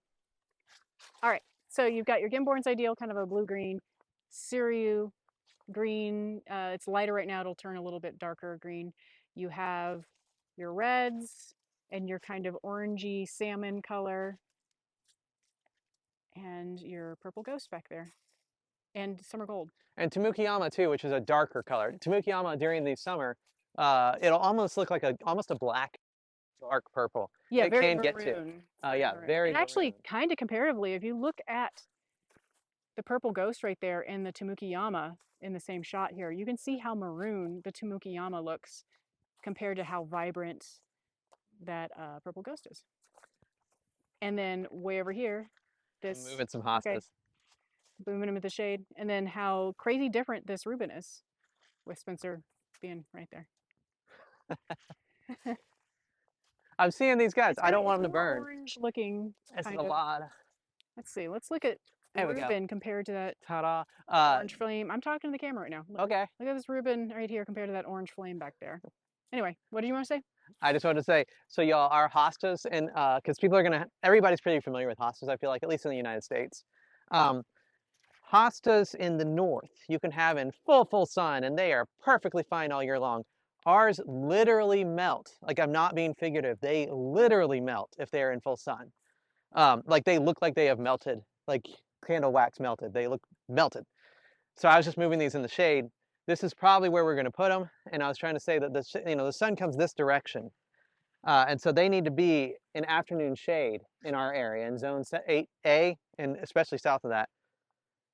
All right. So you've got your Gimborn's Ideal, kind of a blue-green, Siriu green. It's lighter right now. It'll turn a little bit darker green. You have your reds and your kind of orangey salmon color and your purple ghost back there and summer gold. And Tamukiyama too, which is a darker color. Tamukiyama during the summer, it'll almost look like almost a black, dark purple. Yeah, It very can get to. maroon. Yeah, very And actually, maroon. kind of comparatively, if you look at the purple ghost right there and the Tamukiyama in the same shot here, you can see how maroon the Tamukiyama looks compared to how vibrant that purple ghost is. And then way over here, I'm this, moving some okay, hostas. booming him at the shade. And then how crazy different this Reuben is with Spencer being right there. I'm seeing these guys. It's I kind of, don't want it's them to more burn. orange looking, This is kind a of. lot. Let's see. Let's look at There we go. Reuben compared to that Ta-da. orange flame. I'm talking to the camera right now. Okay. Look at this Reuben right here compared to that orange flame back there. Anyway, what do you want to say? I just wanted to say, so y'all, our hostas, and because people are gonna, everybody's pretty familiar with hostas, I feel like, at least in the United States. Um, Hostas in the north, you can have in full sun, and they are perfectly fine all year long. Ours literally melt. Like, I'm not being figurative. They literally melt if they are in full sun. Like, they look like they have melted, like candle wax melted. They look melted. So I was just moving these in the shade. This is probably where we're going to put them. And I was trying to say that the sun comes this direction. And so they need to be in afternoon shade in our area in zone 8A, and especially south of that.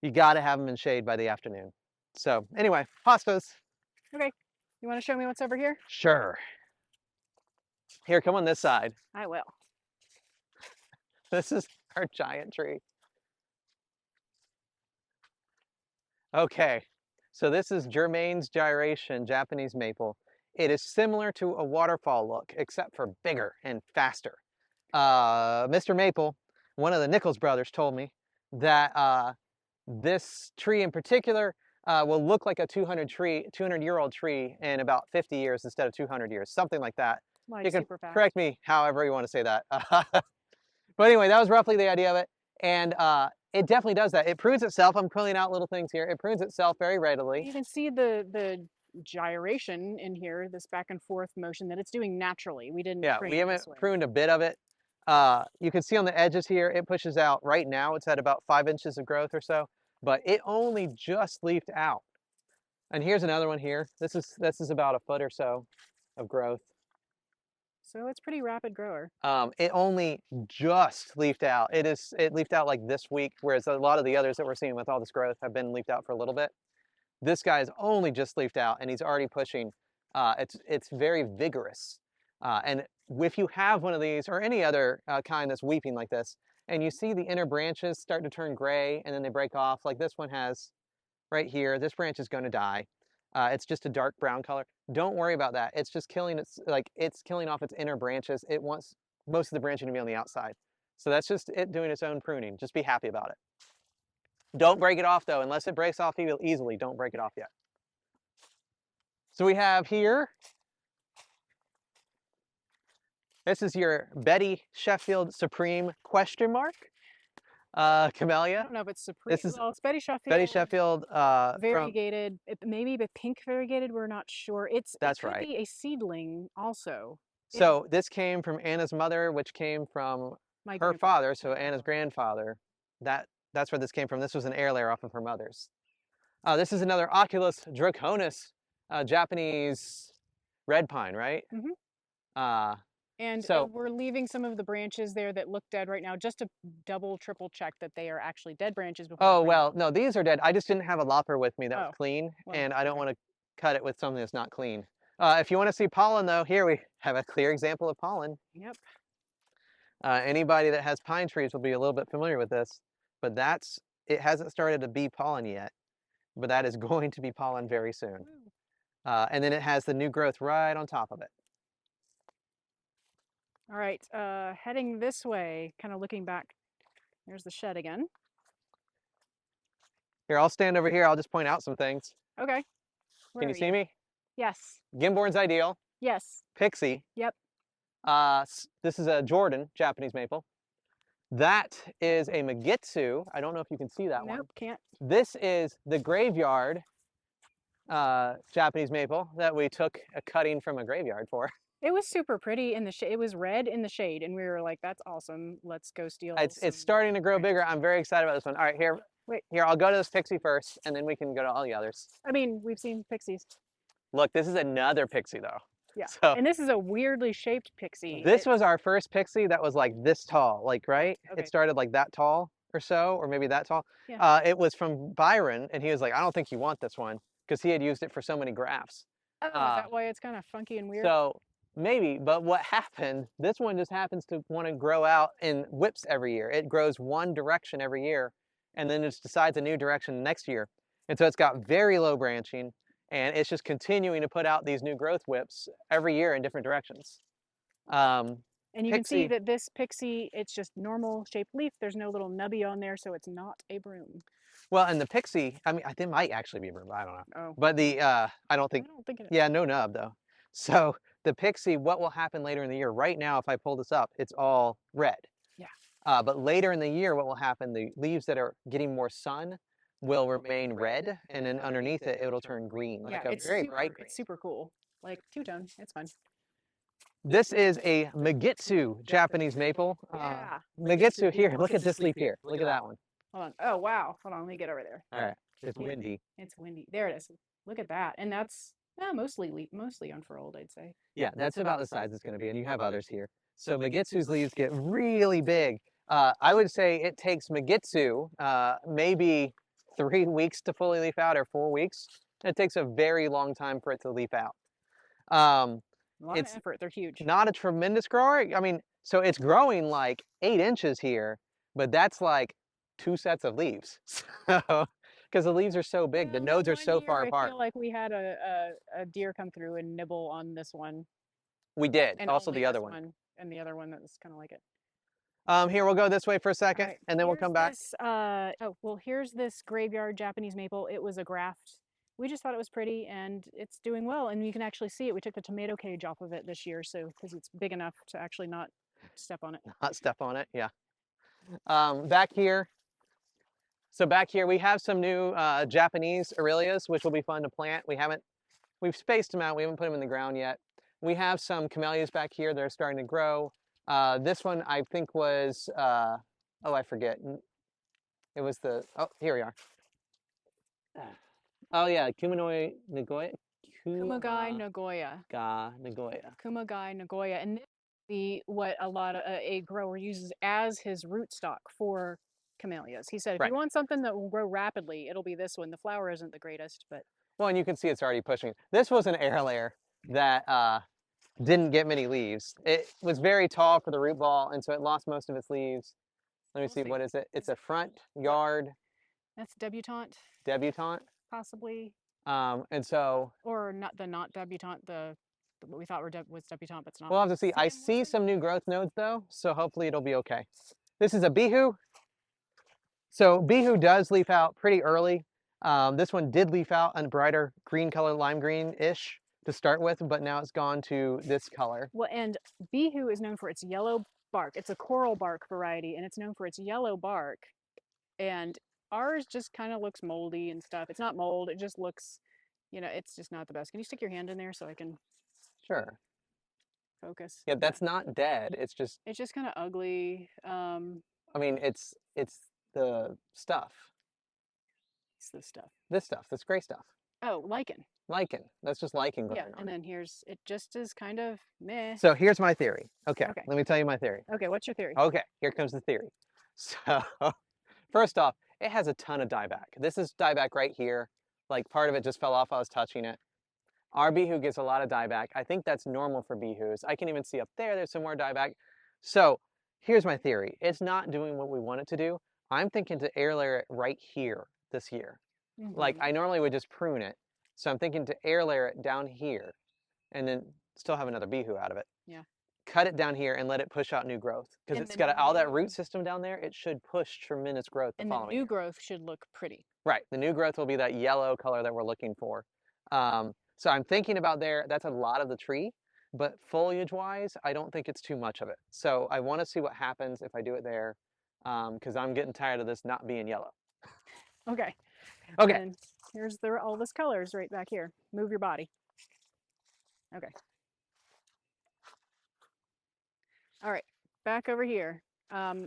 You got to have them in shade by the afternoon. So anyway, hostas. Okay. You want to show me what's over here? Sure. Here, come on this side. I will. This is our giant tree. Okay, so this is Germain's gyration, Japanese maple. It is similar to a waterfall look, except for bigger and faster. Mr. Maple, one of the Nichols brothers, told me that this tree in particular will look like a 200-year-old tree in about 50 years instead of 200 years, something like that. Like You can super fast. correct me however you want to say that. But anyway, that was roughly the idea of it. And it definitely does that. It prunes itself. I'm pulling out little things here. It prunes itself very readily. You can see the gyration in here, this back and forth motion that it's doing naturally. We didn't Yeah, train we it haven't this way. pruned a bit of it. You can see on the edges here, it pushes out. Right now, it's at about 5 inches of growth or so, but it only just leafed out. And here's another one here. This is about a foot or so of growth. So it's pretty rapid grower. It only just leafed out. It leafed out like this week, whereas a lot of the others that we're seeing with all this growth have been leafed out for a little bit. This guy's only just leafed out, and he's already pushing. It's very vigorous. And if you have one of these or any other kind that's weeping like this, and you see the inner branches start to turn gray and then they break off, like this one has right here, this branch is going to die. It's just a dark brown color. Don't worry about that. It's just killing it's killing off its inner branches. It wants most of the branching to be on the outside. So that's just it doing its own pruning. Just be happy about it. Don't break it off though. Unless it breaks off easily, don't break it off yet. So we have here, this is your Betty Sheffield Supreme question mark camellia. I don't know if it's supreme. This is Well, it's Betty Sheffield. Betty Sheffield Variegated. Maybe the pink variegated. We're not sure. That's it could right. be a seedling also. So this came from Anna's mother, which came from her father, so Anna's grandfather. That's where this came from. This was an air layer off of her mother's. This is another Oculus draconis, Japanese red pine, right? Mm-hmm. And so we're leaving some of the branches there that look dead right now, just to double, triple check that they are actually dead branches. Before oh, well, no, these are dead. I just didn't have a lopper with me that was clean, well, and I don't want to cut it with something that's not clean. If you want to see pollen, though, here we have a clear example of pollen. Yep. Anybody that has pine trees will be a little bit familiar with this, but it hasn't started to be pollen yet, but that is going to be pollen very soon. And then it has the new growth right on top of it. All right, heading this way, kind of looking back. There's the shed again. Here, I'll stand over here. I'll just point out some things. Okay. Can you see me? Yes. Gimborn's Ideal. Yes. Pixie. Yep. This is a Jordan, Japanese maple. That is a Magitsu. I don't know if you can see that one. Nope, can't. This is the graveyard Japanese maple that we took a cutting from a graveyard for. It was super pretty in the shade. It was red in the shade, and we were like, "That's awesome. Let's go steal." It's starting to grow bigger. I'm very excited about this one. All right, here. Wait. Here, I'll go to this pixie first, and then we can go to all the others. I mean, we've seen pixies. Look, this is another pixie, though. Yeah. So, and this is a weirdly shaped pixie. This was our first pixie that was like this tall, like, right? Okay. It started like that tall, or so, or maybe that tall. Yeah. It was from Byron, and he was like, I don't think you want this one because he had used it for so many grafts. Oh, is that why it's kind of funky and weird? So maybe, but what happened, this one just happens to want to grow out in whips every year. It grows one direction every year, and then it decides a new direction next year. And so it's got very low branching, and it's just continuing to put out these new growth whips every year in different directions. And you can see Pixie, that this pixie, it's just normal shaped leaf. There's no little nubby on there, so it's not a broom. well, and the Pixie, I mean, I think it might actually be a broom, I don't know. Oh, But I don't I think, don't think it is. yeah, no nub though. So the Pixie, what will happen later in the year? Right now, if I pull this up, it's all red. Yeah. But later in the year, what will happen, the leaves that are getting more sun will remain red, and then underneath it, it'll turn green, like Yeah, a very bright green. it's super cool. Like two-tone, it's fun. This is a Megitsu Japanese maple. Yeah. Megitsu here, look at this leaf here. Look at that one. Hold on. Oh, wow. Hold on, let me get over there. All right, it's windy. It's windy. There it is. Look at that. And that's mostly unfurled, I'd say. Yeah, that's about the size it's going to be, and you have others here. So Megitsu's leaves get really big. I would say it takes Megitsu maybe 3 weeks to fully leaf out, or 4 weeks. It takes a very long time for it to leaf out. A lot of effort. They're huge. Not a tremendous grower. I mean, so it's growing like 8 inches here, but that's like 2 sets of leaves. So, because the leaves are so big, the nodes are so far I apart. feel like we had a deer come through and nibble on this one. We did. And Also only the other this one. And the other one that was kind of like it. Here, we'll go this way for a second, Right, and then we'll come back. here's this graveyard Japanese maple. It was a graft. We just thought it was pretty, and it's doing well. And you can actually see it. We took the tomato cage off of it this year, so because it's big enough to actually not step on it. Not step on it, yeah. Back here, so back here we have some new Japanese Aurelias, which will be fun to plant. We've spaced them out. We haven't put them in the ground yet. We have some camellias back here that are starting to grow. This one I think was, oh, I forget. It was oh, here we are. Oh yeah, Kumagai Nagoya. Kumagai Nagoya. Nagoya. Kumagai Nagoya. And this is what a lot of a grower uses as his rootstock for camellias. He said, if you want something that will grow rapidly, it'll be this one. The flower isn't the greatest, but. Well, and you can see it's already pushing. This was an air layer that didn't get many leaves. It was very tall for the root ball, and so it lost most of its leaves. Let me see, what is it? It's a front yard. That's debutante. Debutante? Possibly. And so. Or not debutante, what we thought was debutante, but it's not. We'll have to see. I see some new growth nodes though, so hopefully it'll be okay. This is a Bihu. So Bihu does leaf out pretty early. This one did leaf out a brighter green color, lime green-ish to start with, but now it's gone to this color. Well, and Bihu is known for its yellow bark. It's a coral bark variety, and it's known for its yellow bark. And ours just kind of looks moldy and stuff. It's not mold. It just looks, it's just not the best. Can you stick your hand in there so I can? Sure. Focus. Yeah, that's not dead. It's just kind of ugly. I mean, it's the stuff. It's this stuff. This stuff. This gray stuff. Oh, lichen. Lichen. That's just lichen growing on. And then it just is kind of meh. So here's my theory. Okay, let me tell you my theory. Okay, what's your theory? Okay, here comes the theory. So first off, it has a ton of dieback. This is dieback right here. Like part of it just fell off while I was touching it. Our Bihu gets a lot of dieback. I think that's normal for Bihus. I can even see up there's some more dieback. So here's my theory. It's not doing what we want it to do. I'm thinking to air layer it right here this year. Like I normally would just prune it. So I'm thinking to air layer it down here and then still have another Bihu out of it. Yeah. Cut it down here and let it push out new growth. Because it's got all that root system down there, it should push tremendous growth the following year. And the new growth should look pretty. Right, the new growth will be that yellow color that we're looking for. So I'm thinking about that's a lot of the tree, but foliage-wise, I don't think it's too much of it. So I want to see what happens if I do it there, because I'm getting tired of this not being yellow. Okay. Okay. And here's all this colors right back here. Move your body. Okay. All right, back over here.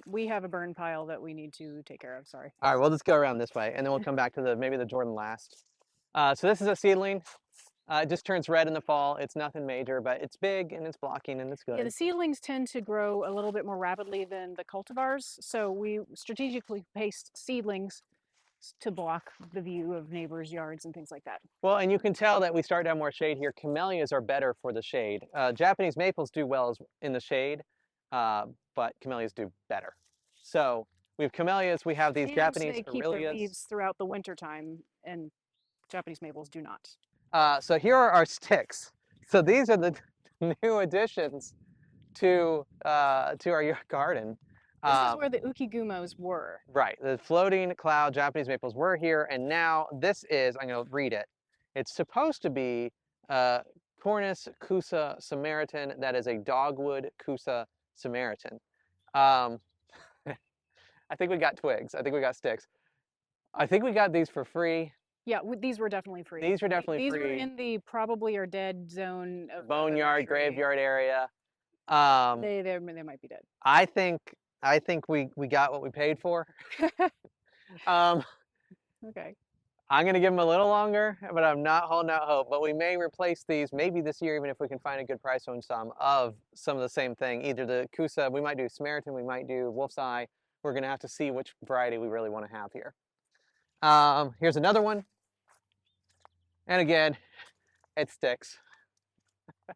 We have a burn pile that we need to take care of, sorry. All right, we'll just go around this way, and then we'll come back to maybe the Jordan last. So this is a seedling. It just turns red in the fall. It's nothing major, but it's big and it's blocking and it's Yeah, the good. seedlings tend to grow a little bit more rapidly than the cultivars, so we strategically placed seedlings to block the view of neighbors' yards and things like that. Well, and you can tell that we start to have more shade here. Camellias are better for the shade. Japanese maples do well in the shade, but camellias do better. So we have camellias, we have these And Japanese they keep their Aurelias. leaves throughout the winter time, and Japanese maples do not. So here are our sticks. So these are the new additions to our garden. This is where the ukigumos were. Right, the floating cloud Japanese maples were here, and now this is, I'm going to read it. It's supposed to be Cornus Cusa Samaritan. That is a dogwood Cusa Samaritan. Um, I think we got twigs. I think we got sticks. I think we got these for free. Yeah, these were definitely free. These were definitely These free. were in the probably are dead zone of Boneyard, graveyard area. They might be dead. I think we got what we paid for. Okay. I'm going to give them a little longer, but I'm not holding out hope. But we may replace these maybe this year, even if we can find a good price on some of the same thing. Either the Kusa, we might do Samaritan, we might do Wolf's Eye. We're going to have to see which variety we really want to have here. Here's another one. And again, it sticks.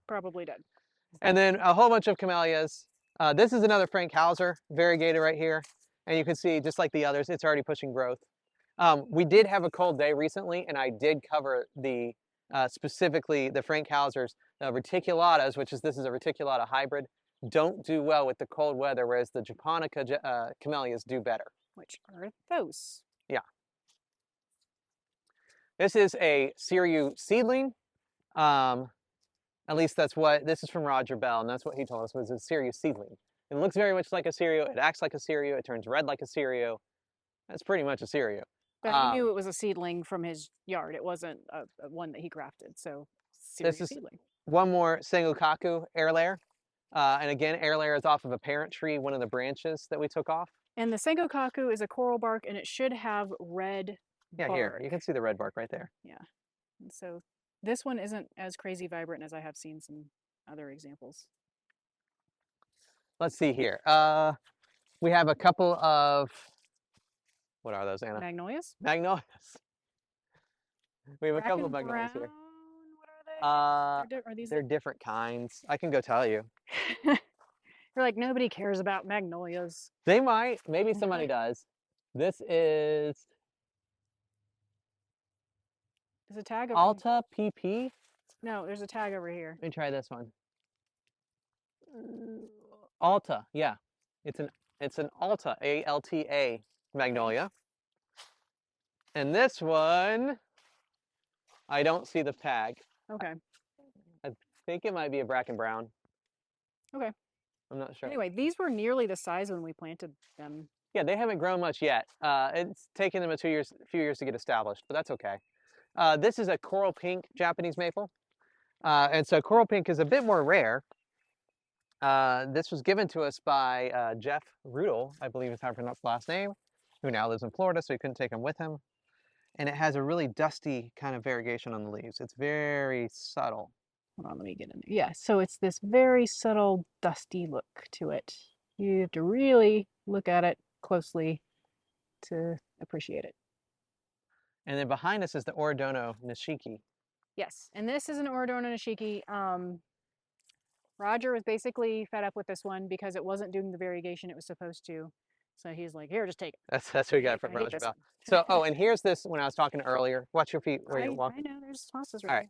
Probably dead. And then a whole bunch of camellias. This is another Frank Hauser variegated right here. And you can see, just like the others, it's already pushing growth. We did have a cold day recently, and I did cover the specifically the Frank Hauser's reticulatas, this is a reticulata hybrid, don't do well with the cold weather, whereas the japonica camellias do better. Which are those? Yeah. This is a Siriu seedling. At least this is from Roger Bell, and that's what he told us was a Siriu seedling. It looks very much like a Siriu. It acts like a Siriu. It turns red like a Siriu. That's pretty much a Siriu. But he knew it was a seedling from his yard. It wasn't a one that he grafted. So this is seedling. One more Sengokaku air layer. And again, air layer is off of a parent tree, one of the branches that we took off. And the Sengokaku is a coral bark, and it should have red bark. Here, you can see the red bark right there. Yeah. And so this one isn't as crazy vibrant as I have seen some other examples. Let's see here. We have a couple of, what are those, Anna? Magnolias? Magnolias. We have a couple of magnolias here. What are they? Are these they're different kinds. I can go tell you. You're like, nobody cares about magnolias. They might. Maybe somebody does. This is... There's a tag over Alta PP? No, there's a tag over here. Let me try this one. Alta, yeah. It's an Alta, A-L-T-A magnolia. And this one, I don't see the tag. Okay. I think it might be a Bracken Brown. Okay. I'm not sure. Anyway, these were nearly the size when we planted them. Yeah, they haven't grown much yet. It's taken them a few years to get established, but that's okay. This is a coral pink Japanese maple. And so coral pink is a bit more rare. This was given to us by Jeff Rudel, I believe is how to pronounce the last name, who now lives in Florida, so we couldn't take him with him. And it has a really dusty kind of variegation on the leaves. It's very subtle. Hold on, let me get in there. Yeah, so it's this very subtle, dusty look to it. You have to really look at it closely to appreciate it. And then behind us is the Orodono Nishiki. Yes, and this is an Orodono Nishiki. Roger was basically fed up with this one because it wasn't doing the variegation it was supposed to. So he's like, here, just take it. That's what we got from Roger Bell. So, and here's this when I was talking earlier. Watch your feet where you're walking. I know, there's hostas right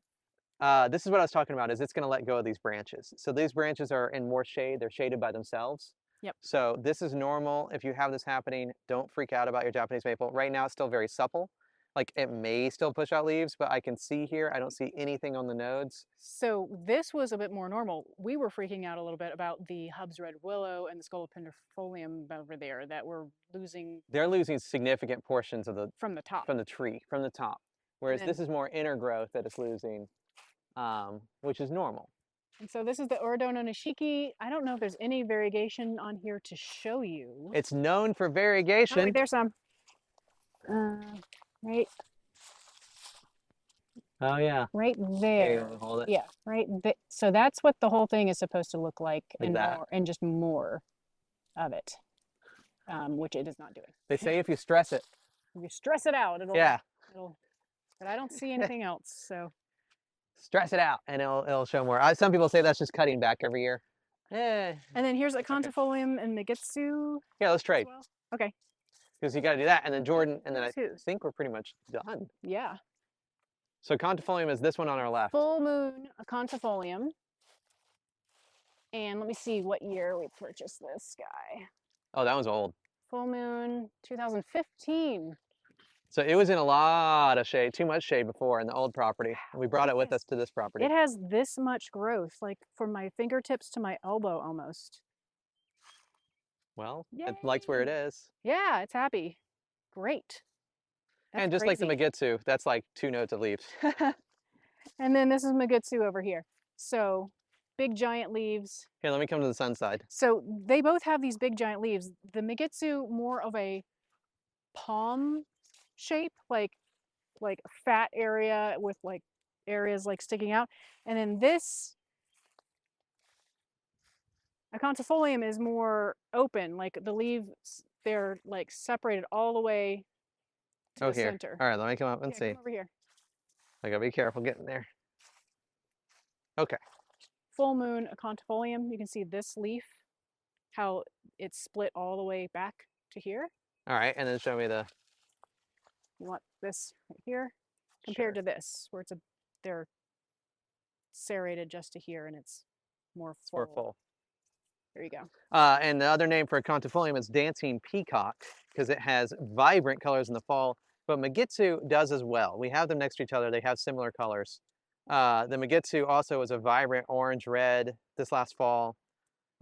there. This is what I was talking about, is it's going to let go of these branches. So these branches are in more shade. They're shaded by themselves. Yep. So this is normal. If you have this happening, don't freak out about your Japanese maple. Right now, it's still very supple. Like, it may still push out leaves, but I can see here, I don't see anything on the nodes. So this was a bit more normal. We were freaking out a little bit about the Hub's red willow and the scolopendrifolium over there that were losing. They're losing significant portions of the from the top. From the tree, from the top. Whereas this is more inner growth that it's losing, which is normal. And so this is the Orodono Nishiki. I don't know if there's any variegation on here to show you. It's known for variegation. Oh, wait, there's some. Right. Oh yeah. Right Here, you there. want to hold it? Yeah, right. So that's what the whole thing is supposed to look like, Like and that. more, and just more of it, which it is not doing. They say if you stress it. If you stress it out, Yeah. it'll. But I don't see anything else. So. Stress it out and it'll show more. Some people say that's just cutting back every year. Eh. And then here's a Okay. Conifolium and Megitsu Yeah, let's as trade. well. Okay. Because you got to do that. And then Jordan, and then I Who's? think we're pretty much done. Yeah. So Contifolium is this one on our left. Full Moon, a Contifolium. And let me see what year we purchased this guy. Oh, that one's old. Full Moon, 2015. So it was in a lot of shade, too much shade before in the old property. And we brought it with us to this property. It has this much growth, like from my fingertips to my elbow almost. Well, Yay. it likes where it is. Yeah, it's happy. Great. That's and just crazy. like the Megitsu, that's like 2 notes of leaves. And then this is Megitsu over here. So big giant leaves. Here, let me come to the sun side. So they both have these big giant leaves. The Megitsu more of a palm shape, like fat area with like areas like sticking out. And then this Acontifolium is more open, like the leaves, they're like separated all the way to the here. center. All right, let me come up and Yeah, see. come over here. I gotta be careful getting there. Okay. Full moon Acontifolium, you can see this leaf, how it's split all the way back to here. All right, and then show me the. You want this right here compared to this, where they're serrated just to here and it's more full. More full. There you go. And the other name for Contifolium is dancing peacock because it has vibrant colors in the fall, but Megitsu does as well. We have them next to each other. They have similar colors. The Megitsu also is a vibrant orange-red this last fall.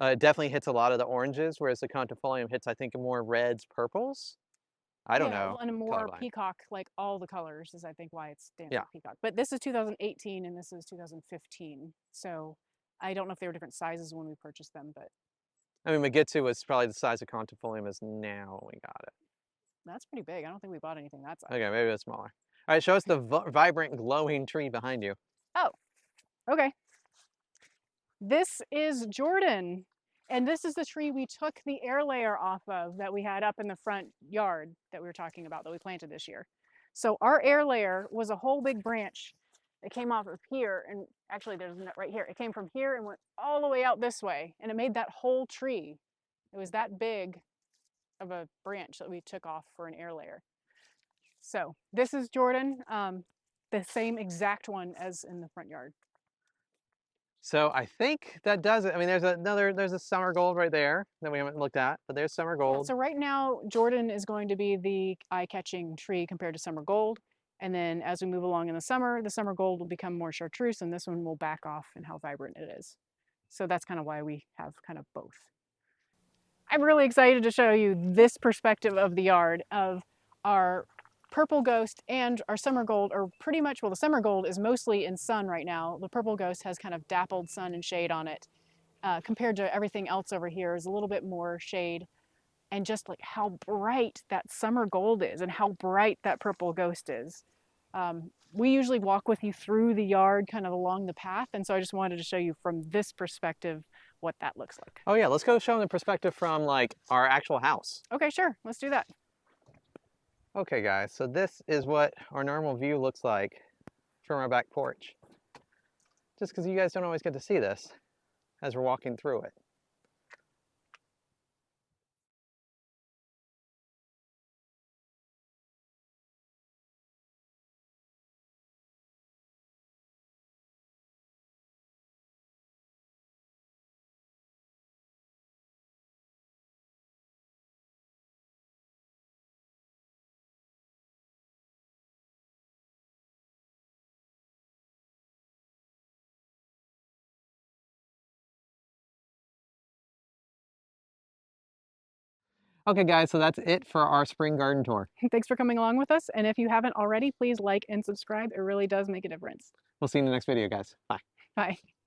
It definitely hits a lot of the oranges, whereas the Contifolium hits, I think, more reds, purples. I don't know. And more Colorblind. peacock, like all the colors is I think why it's dancing Yeah. peacock. But this is 2018 and this is 2015. So I don't know if they were different sizes when we purchased them, but I mean, Megitsu was probably the size of Contifolium is now when we got it. that's pretty big. I don't think we bought anything that size. Okay, maybe it's smaller. All right, show us the vibrant, glowing tree behind you. Oh, okay. This is Jordan. And this is the tree we took the air layer off of that we had up in the front yard that we were talking about that we planted this year. So our air layer was a whole big branch. It came off of here, and actually there's a right here. It came from here and went all the way out this way, and it made that whole tree. It was that big of a branch that we took off for an air layer. So this is Jordan, the same exact one as in the front yard. So I think that does it. I mean, there's a summer gold right there that we haven't looked at, but there's summer gold. Yeah, so right now, Jordan is going to be the eye-catching tree compared to summer gold. And then as we move along in the summer gold will become more chartreuse, and this one will back off in how vibrant it is. So that's kind of why we have kind of both. I'm really excited to show you this perspective of the yard of our purple ghost and our summer gold, or pretty much, well, the summer gold is mostly in sun right now. The purple ghost has kind of dappled sun and shade on it. Compared to everything else over here is a little bit more shade, and just like how bright that summer gold is and how bright that purple ghost is. We usually walk with you through the yard kind of along the path, and so I just wanted to show you from this perspective what that looks like. Oh yeah, let's go show them the perspective from like our actual house. Okay, sure, let's do that. Okay guys, so this is what our normal view looks like from our back porch. Just because you guys don't always get to see this as we're walking through it. Okay guys, so that's it for our spring garden tour. Thanks for coming along with us, and if you haven't already, please like and subscribe. It really does make a difference. We'll see you in the next video, guys. Bye. Bye.